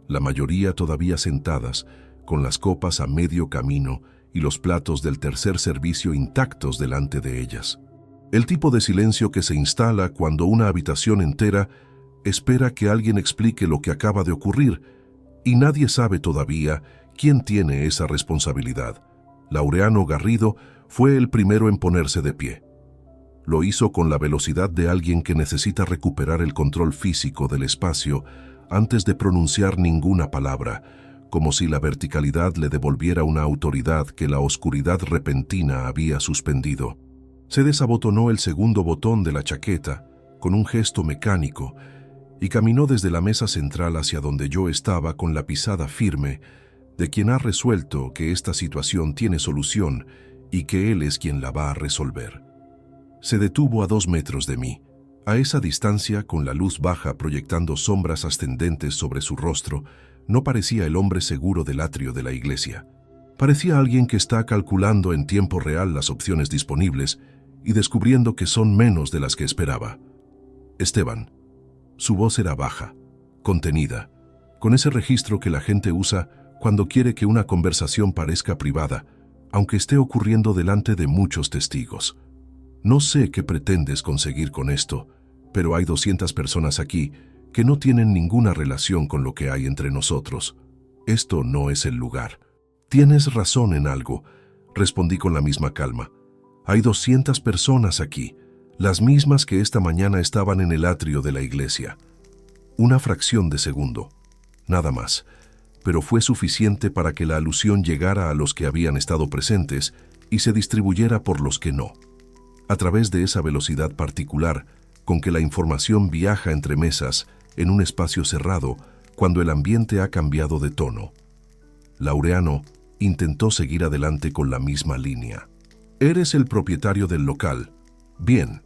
la mayoría todavía sentadas, con las copas a medio camino y los platos del tercer servicio intactos delante de ellas. El tipo de silencio que se instala cuando una habitación entera espera que alguien explique lo que acaba de ocurrir y nadie sabe todavía quién tiene esa responsabilidad. Laureano Garrido fue el primero en ponerse de pie. Lo hizo con la velocidad de alguien que necesita recuperar el control físico del espacio antes de pronunciar ninguna palabra, como si la verticalidad le devolviera una autoridad que la oscuridad repentina había suspendido. Se desabotonó el segundo botón de la chaqueta con un gesto mecánico y caminó desde la mesa central hacia donde yo estaba con la pisada firme de quien ha resuelto que esta situación tiene solución y que él es quien la va a resolver. Se detuvo a 2 metros de mí, a esa distancia con la luz baja proyectando sombras ascendentes sobre su rostro. No parecía el hombre seguro del atrio de la iglesia. Parecía alguien que está calculando en tiempo real las opciones disponibles y descubriendo que son menos de las que esperaba. Esteban. Su voz era baja, contenida, con ese registro que la gente usa cuando quiere que una conversación parezca privada, aunque esté ocurriendo delante de muchos testigos. No sé qué pretendes conseguir con esto, pero hay 200 personas aquí que no tienen ninguna relación con lo que hay entre nosotros. Esto no es el lugar. Tienes razón en algo, respondí con la misma calma. Hay 200 personas aquí, las mismas que esta mañana estaban en el atrio de la iglesia. Una fracción de segundo, nada más, pero fue suficiente para que la alusión llegara a los que habían estado presentes y se distribuyera por los que no. A través de esa velocidad particular con que la información viaja entre mesas en un espacio cerrado cuando el ambiente ha cambiado de tono. Laureano intentó seguir adelante con la misma línea. Eres el propietario del local. Bien,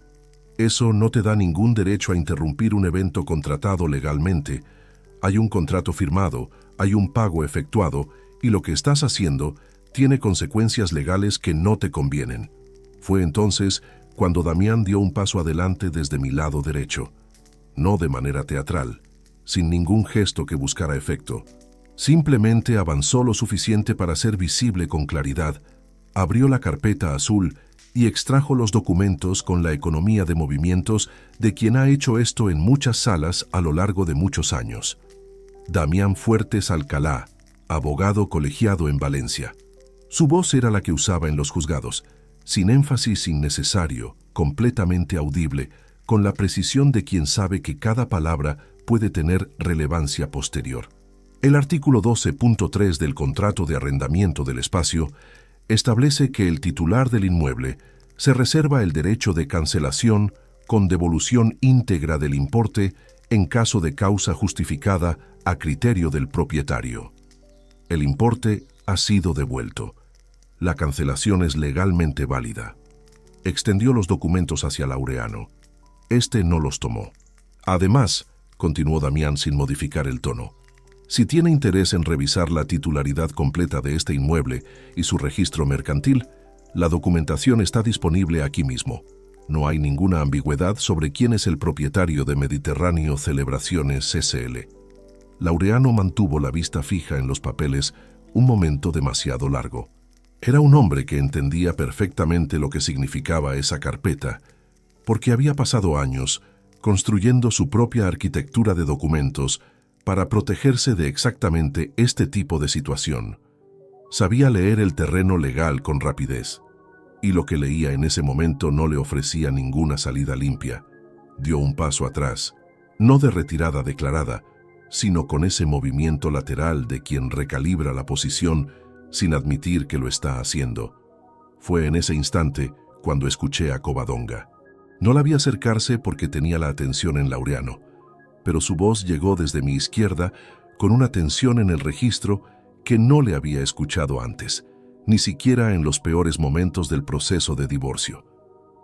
eso no te da ningún derecho a interrumpir un evento contratado legalmente. Hay un contrato firmado, hay un pago efectuado y lo que estás haciendo tiene consecuencias legales que no te convienen. Fue entonces cuando Damián dio un paso adelante desde mi lado derecho. No de manera teatral, sin ningún gesto que buscara efecto. Simplemente avanzó lo suficiente para ser visible con claridad, abrió la carpeta azul y extrajo los documentos con la economía de movimientos de quien ha hecho esto en muchas salas a lo largo de muchos años. Damián Fuertes Alcalá, abogado colegiado en Valencia. Su voz era la que usaba en los juzgados, sin énfasis innecesario, completamente audible, con la precisión de quien sabe que cada palabra puede tener relevancia posterior. El artículo 12.3 del contrato de arrendamiento del espacio establece que el titular del inmueble se reserva el derecho de cancelación con devolución íntegra del importe en caso de causa justificada a criterio del propietario. El importe ha sido devuelto. La cancelación es legalmente válida. Extendió los documentos hacia Laureano. Este no los tomó. Además, continuó Damián sin modificar el tono, si tiene interés en revisar la titularidad completa de este inmueble y su registro mercantil, la documentación está disponible aquí mismo. No hay ninguna ambigüedad sobre quién es el propietario de Mediterráneo Celebraciones S.L. Laureano mantuvo la vista fija en los papeles un momento demasiado largo. Era un hombre que entendía perfectamente lo que significaba esa carpeta, porque había pasado años construyendo su propia arquitectura de documentos para protegerse de exactamente este tipo de situación. Sabía leer el terreno legal con rapidez, y lo que leía en ese momento no le ofrecía ninguna salida limpia. Dio un paso atrás, no de retirada declarada, sino con ese movimiento lateral de quien recalibra la posición sin admitir que lo está haciendo. Fue en ese instante cuando escuché a Covadonga. No la vi acercarse porque tenía la atención en Laureano, pero su voz llegó desde mi izquierda con una tensión en el registro que no le había escuchado antes, ni siquiera en los peores momentos del proceso de divorcio.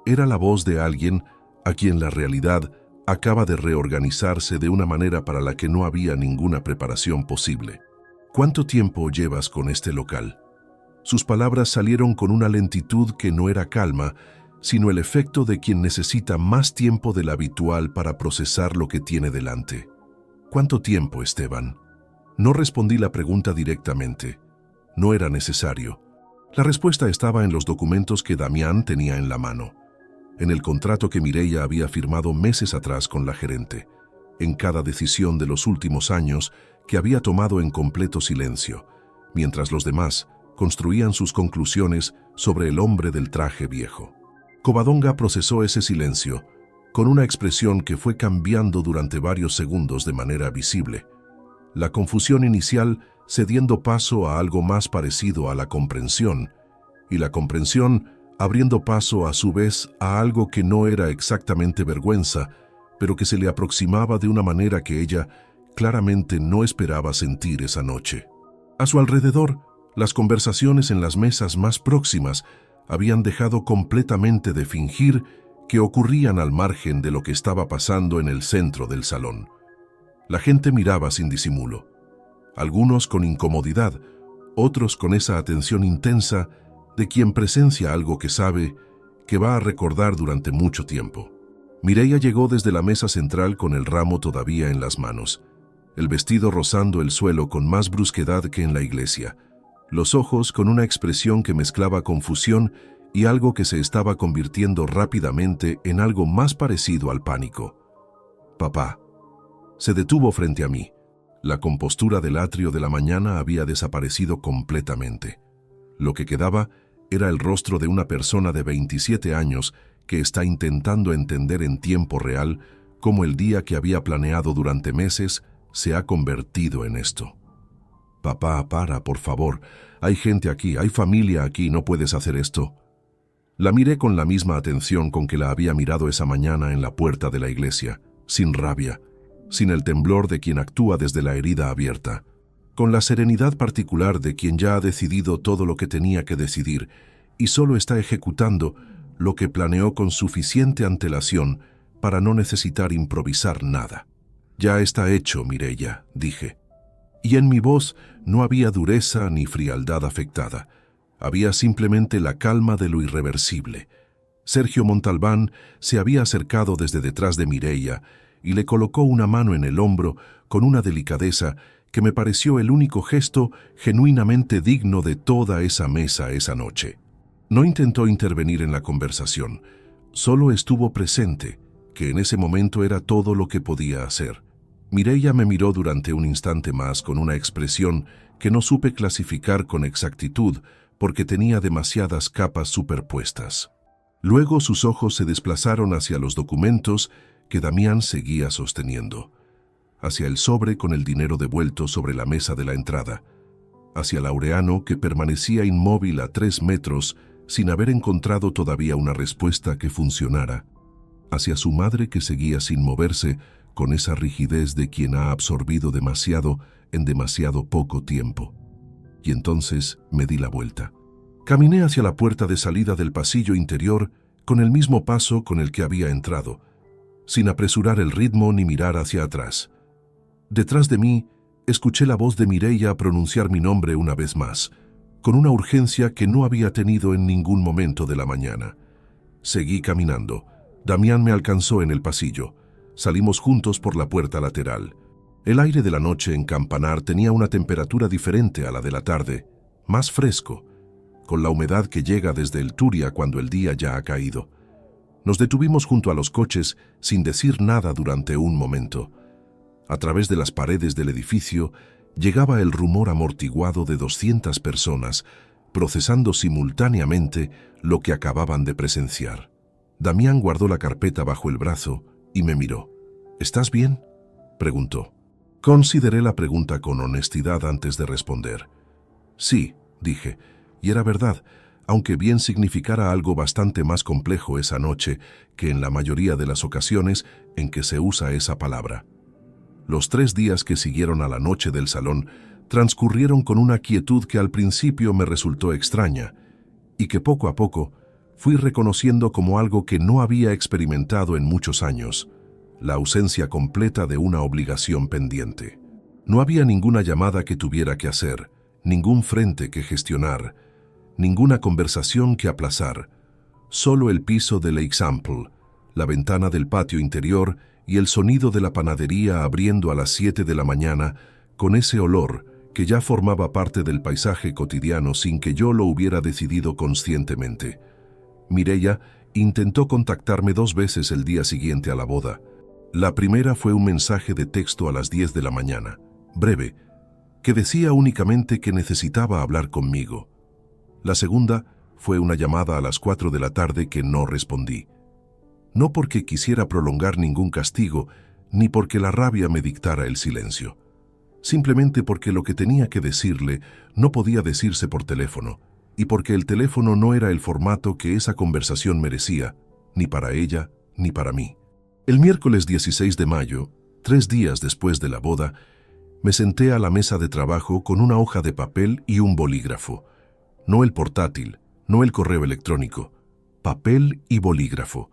Era la voz de alguien a quien la realidad acaba de reorganizarse de una manera para la que no había ninguna preparación posible. ¿Cuánto tiempo llevas con este local? Sus palabras salieron con una lentitud que no era calma, sino el efecto de quien necesita más tiempo del habitual para procesar lo que tiene delante. ¿Cuánto tiempo, Esteban? No respondí la pregunta directamente. No era necesario. La respuesta estaba en los documentos que Damián tenía en la mano, en el contrato que Mireia había firmado meses atrás con la gerente, en cada decisión de los últimos años que había tomado en completo silencio, mientras los demás construían sus conclusiones sobre el hombre del traje viejo. Covadonga procesó ese silencio con una expresión que fue cambiando durante varios segundos de manera visible. La confusión inicial cediendo paso a algo más parecido a la comprensión, y la comprensión abriendo paso a su vez a algo que no era exactamente vergüenza, pero que se le aproximaba de una manera que ella claramente no esperaba sentir esa noche. A su alrededor, las conversaciones en las mesas más próximas habían dejado completamente de fingir que ocurrían al margen de lo que estaba pasando en el centro del salón. La gente miraba sin disimulo, algunos con incomodidad, otros con esa atención intensa de quien presencia algo que sabe que va a recordar durante mucho tiempo. Mireia llegó desde la mesa central con el ramo todavía en las manos, el vestido rozando el suelo con más brusquedad que en la iglesia, los ojos con una expresión que mezclaba confusión y algo que se estaba convirtiendo rápidamente en algo más parecido al pánico. «Papá». Se detuvo frente a mí. La compostura del atrio de la mañana había desaparecido completamente. Lo que quedaba era el rostro de una persona de 27 años que está intentando entender en tiempo real cómo el día que había planeado durante meses se ha convertido en esto. «Papá, para, por favor. Hay gente aquí, hay familia aquí, no puedes hacer esto». La miré con la misma atención con que la había mirado esa mañana en la puerta de la iglesia, sin rabia, sin el temblor de quien actúa desde la herida abierta, con la serenidad particular de quien ya ha decidido todo lo que tenía que decidir y solo está ejecutando lo que planeó con suficiente antelación para no necesitar improvisar nada. «Ya está hecho, Mireia», dije. Y en mi voz no había dureza ni frialdad afectada. Había simplemente la calma de lo irreversible. Sergio Montalbán se había acercado desde detrás de Mireia y le colocó una mano en el hombro con una delicadeza que me pareció el único gesto genuinamente digno de toda esa mesa esa noche. No intentó intervenir en la conversación, solo estuvo presente, que en ese momento era todo lo que podía hacer. Mireia me miró durante un instante más con una expresión que no supe clasificar con exactitud porque tenía demasiadas capas superpuestas. Luego sus ojos se desplazaron hacia los documentos que Damián seguía sosteniendo, hacia el sobre con el dinero devuelto sobre la mesa de la entrada, hacia Laureano que permanecía inmóvil a 3 metros sin haber encontrado todavía una respuesta que funcionara, hacia su madre que seguía sin moverse con esa rigidez de quien ha absorbido demasiado en demasiado poco tiempo. Y entonces me di la vuelta. Caminé hacia la puerta de salida del pasillo interior con el mismo paso con el que había entrado, sin apresurar el ritmo ni mirar hacia atrás. Detrás de mí, escuché la voz de Mireia pronunciar mi nombre una vez más, con una urgencia que no había tenido en ningún momento de la mañana. Seguí caminando. Damián me alcanzó en el pasillo. Salimos juntos por la puerta lateral. El aire de la noche en Campanar tenía una temperatura diferente a la de la tarde, más fresco, con la humedad que llega desde el Turia cuando el día ya ha caído. Nos detuvimos junto a los coches sin decir nada durante un momento. A través de las paredes del edificio llegaba el rumor amortiguado de 200 personas, procesando simultáneamente lo que acababan de presenciar. Damián guardó la carpeta bajo el brazo y me miró. ¿Estás bien?, preguntó. Consideré la pregunta con honestidad antes de responder. Sí, dije, y era verdad, aunque bien significara algo bastante más complejo esa noche que en la mayoría de las ocasiones en que se usa esa palabra. Los 3 días que siguieron a la noche del salón transcurrieron con una quietud que al principio me resultó extraña y que poco a poco fui reconociendo como algo que no había experimentado en muchos años, la ausencia completa de una obligación pendiente. No había ninguna llamada que tuviera que hacer, ningún frente que gestionar, ninguna conversación que aplazar, solo el piso del Exemple, la ventana del patio interior y el sonido de la panadería abriendo a las 7 de la mañana con ese olor que ya formaba parte del paisaje cotidiano sin que yo lo hubiera decidido conscientemente. Mireia intentó contactarme 2 veces el día siguiente a la boda. La primera fue un mensaje de texto a las 10 de la mañana, breve, que decía únicamente que necesitaba hablar conmigo. La segunda fue una llamada a las 4 de la tarde que no respondí. No porque quisiera prolongar ningún castigo, ni porque la rabia me dictara el silencio. Simplemente porque lo que tenía que decirle no podía decirse por teléfono, y porque el teléfono no era el formato que esa conversación merecía, ni para ella ni para mí. El miércoles 16 de mayo, 3 días después de la boda, me senté a la mesa de trabajo con una hoja de papel y un bolígrafo. No el portátil, no el correo electrónico, papel y bolígrafo,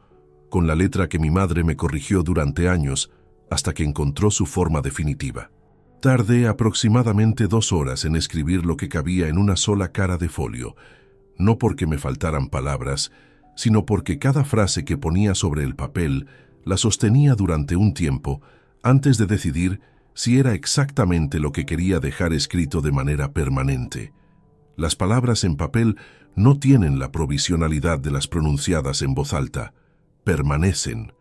con la letra que mi madre me corrigió durante años hasta que encontró su forma definitiva. Tardé aproximadamente 2 horas en escribir lo que cabía en una sola cara de folio, no porque me faltaran palabras, sino porque cada frase que ponía sobre el papel la sostenía durante un tiempo antes de decidir si era exactamente lo que quería dejar escrito de manera permanente. Las palabras en papel no tienen la provisionalidad de las pronunciadas en voz alta. Permanecen.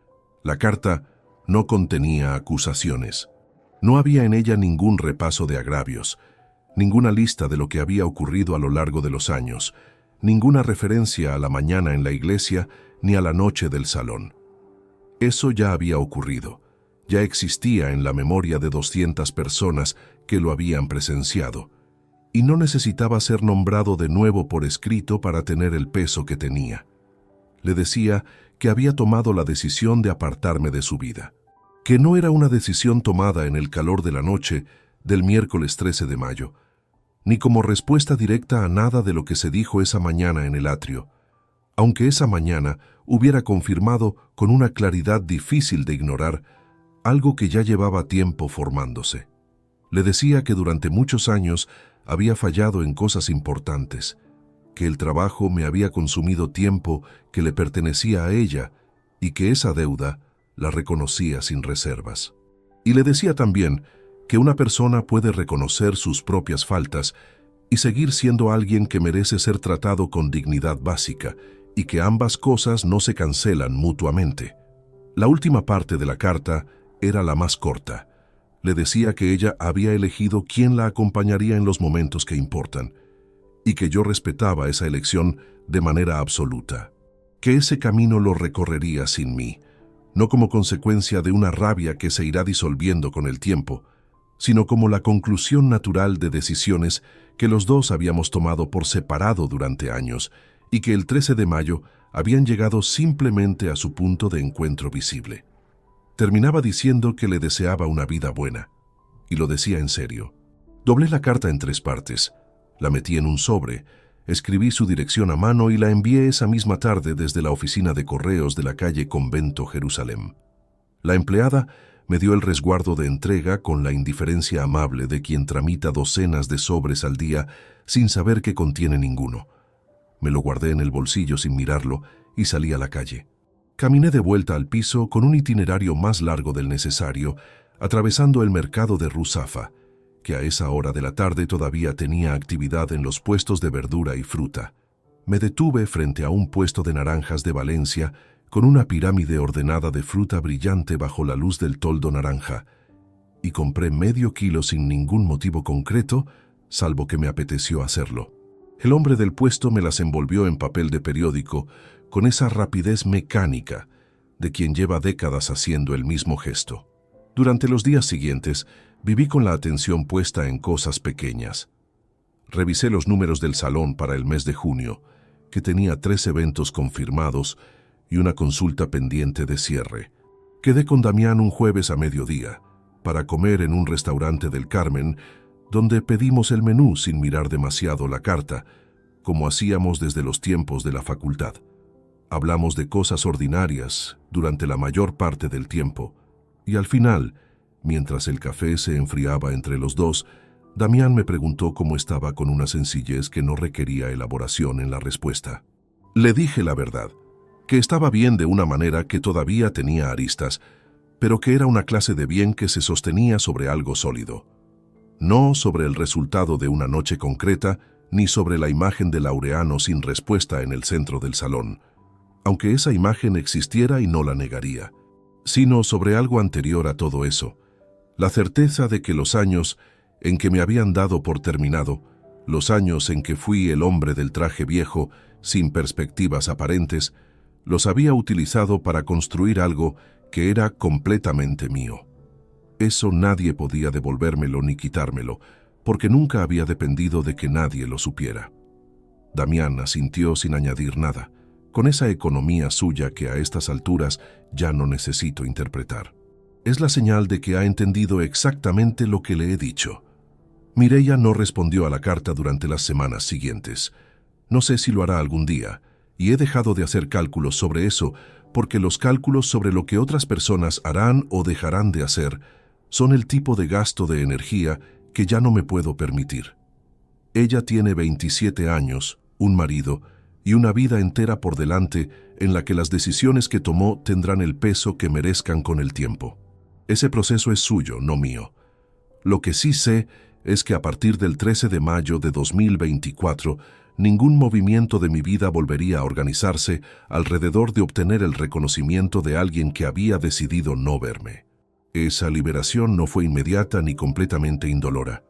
La carta no contenía acusaciones. No había en ella ningún repaso de agravios, ninguna lista de lo que había ocurrido a lo largo de los años, ninguna referencia a la mañana en la iglesia ni a la noche del salón. Eso ya había ocurrido, ya existía en la memoria de 200 personas que lo habían presenciado, y no necesitaba ser nombrado de nuevo por escrito para tener el peso que tenía. Le decía que había tomado la decisión de apartarme de su vida, que no era una decisión tomada en el calor de la noche del miércoles 13 de mayo, ni como respuesta directa a nada de lo que se dijo esa mañana en el atrio, aunque esa mañana hubiera confirmado con una claridad difícil de ignorar algo que ya llevaba tiempo formándose. Le decía que durante muchos años había fallado en cosas importantes, que el trabajo me había consumido tiempo que le pertenecía a ella y que esa deuda la reconocía sin reservas. Y le decía también que una persona puede reconocer sus propias faltas y seguir siendo alguien que merece ser tratado con dignidad básica y que ambas cosas no se cancelan mutuamente. La última parte de la carta era la más corta. Le decía que ella había elegido quién la acompañaría en los momentos que importan y que yo respetaba esa elección de manera absoluta, que ese camino lo recorrería sin mí, no como consecuencia de una rabia que se irá disolviendo con el tiempo, sino como la conclusión natural de decisiones que los dos habíamos tomado por separado durante años y que el 13 de mayo habían llegado simplemente a su punto de encuentro visible. Terminaba diciendo que le deseaba una vida buena, y lo decía en serio. Doblé la carta en 3 partes, la metí en un sobre, escribí su dirección a mano y la envié esa misma tarde desde la oficina de correos de la calle Convento, Jerusalén. La empleada me dio el resguardo de entrega con la indiferencia amable de quien tramita docenas de sobres al día sin saber que contiene ninguno. Me lo guardé en el bolsillo sin mirarlo y salí a la calle. Caminé de vuelta al piso con un itinerario más largo del necesario, atravesando el mercado de Ruzafa, que a esa hora de la tarde todavía tenía actividad en los puestos de verdura y fruta. Me detuve frente a un puesto de naranjas de Valencia con una pirámide ordenada de fruta brillante bajo la luz del toldo naranja, y compré medio kilo sin ningún motivo concreto, salvo que me apeteció hacerlo. El hombre del puesto me las envolvió en papel de periódico con esa rapidez mecánica de quien lleva décadas haciendo el mismo gesto. Durante los días siguientes, viví con la atención puesta en cosas pequeñas. Revisé los números del salón para el mes de junio, que tenía 3 eventos confirmados y una consulta pendiente de cierre. Quedé con Damián un jueves a mediodía, para comer en un restaurante del Carmen, donde pedimos el menú sin mirar demasiado la carta, como hacíamos desde los tiempos de la facultad. Hablamos de cosas ordinarias durante la mayor parte del tiempo, y al final, mientras el café se enfriaba entre los dos, Damián me preguntó cómo estaba con una sencillez que no requería elaboración en la respuesta. Le dije la verdad, que estaba bien de una manera que todavía tenía aristas, pero que era una clase de bien que se sostenía sobre algo sólido. No sobre el resultado de una noche concreta, ni sobre la imagen de Laureano sin respuesta en el centro del salón, aunque esa imagen existiera y no la negaría, sino sobre algo anterior a todo eso, la certeza de que los años en que me habían dado por terminado, los años en que fui el hombre del traje viejo, sin perspectivas aparentes, los había utilizado para construir algo que era completamente mío. Eso nadie podía devolvérmelo ni quitármelo, porque nunca había dependido de que nadie lo supiera. Damián asintió sin añadir nada, con esa economía suya que a estas alturas ya no necesito interpretar. Es la señal de que ha entendido exactamente lo que le he dicho. Mireia no respondió a la carta durante las semanas siguientes. No sé si lo hará algún día, y he dejado de hacer cálculos sobre eso, porque los cálculos sobre lo que otras personas harán o dejarán de hacer son el tipo de gasto de energía que ya no me puedo permitir. Ella tiene 27 años, un marido y una vida entera por delante en la que las decisiones que tomó tendrán el peso que merezcan con el tiempo. Ese proceso es suyo, no mío. Lo que sí sé es que a partir del 13 de mayo de 2024, ningún movimiento de mi vida volvería a organizarse alrededor de obtener el reconocimiento de alguien que había decidido no verme. Esa liberación no fue inmediata ni completamente indolora.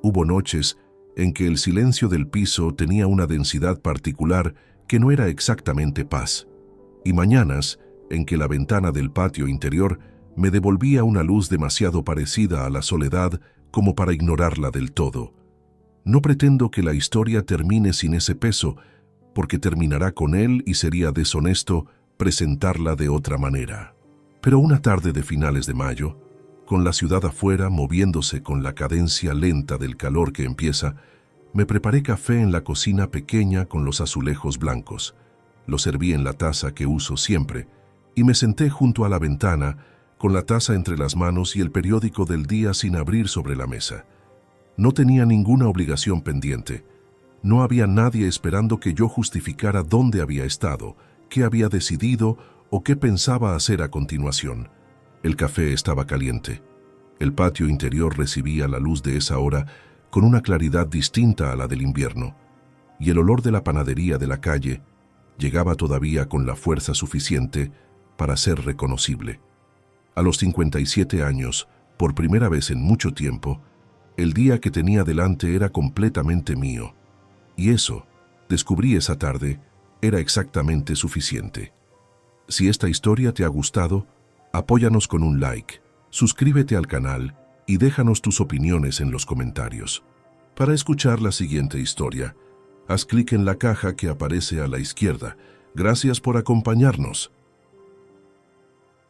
Hubo noches en que el silencio del piso tenía una densidad particular que no era exactamente paz, y mañanas en que la ventana del patio interior me devolvía una luz demasiado parecida a la soledad como para ignorarla del todo. No pretendo que la historia termine sin ese peso, porque terminará con él y sería deshonesto presentarla de otra manera. Pero una tarde de finales de mayo, con la ciudad afuera moviéndose con la cadencia lenta del calor que empieza, me preparé café en la cocina pequeña con los azulejos blancos. Lo serví en la taza que uso siempre y me senté junto a la ventana con la taza entre las manos y el periódico del día sin abrir sobre la mesa. No tenía ninguna obligación pendiente. No había nadie esperando que yo justificara dónde había estado, qué había decidido o qué pensaba hacer a continuación. El café estaba caliente. El patio interior recibía la luz de esa hora con una claridad distinta a la del invierno, y el olor de la panadería de la calle llegaba todavía con la fuerza suficiente para ser reconocible. A los 57 años, por primera vez en mucho tiempo, el día que tenía delante era completamente mío, y eso, descubrí esa tarde, era exactamente suficiente. Si esta historia te ha gustado, apóyanos con un like, suscríbete al canal y déjanos tus opiniones en los comentarios. Para escuchar la siguiente historia, haz clic en la caja que aparece a la izquierda. Gracias por acompañarnos.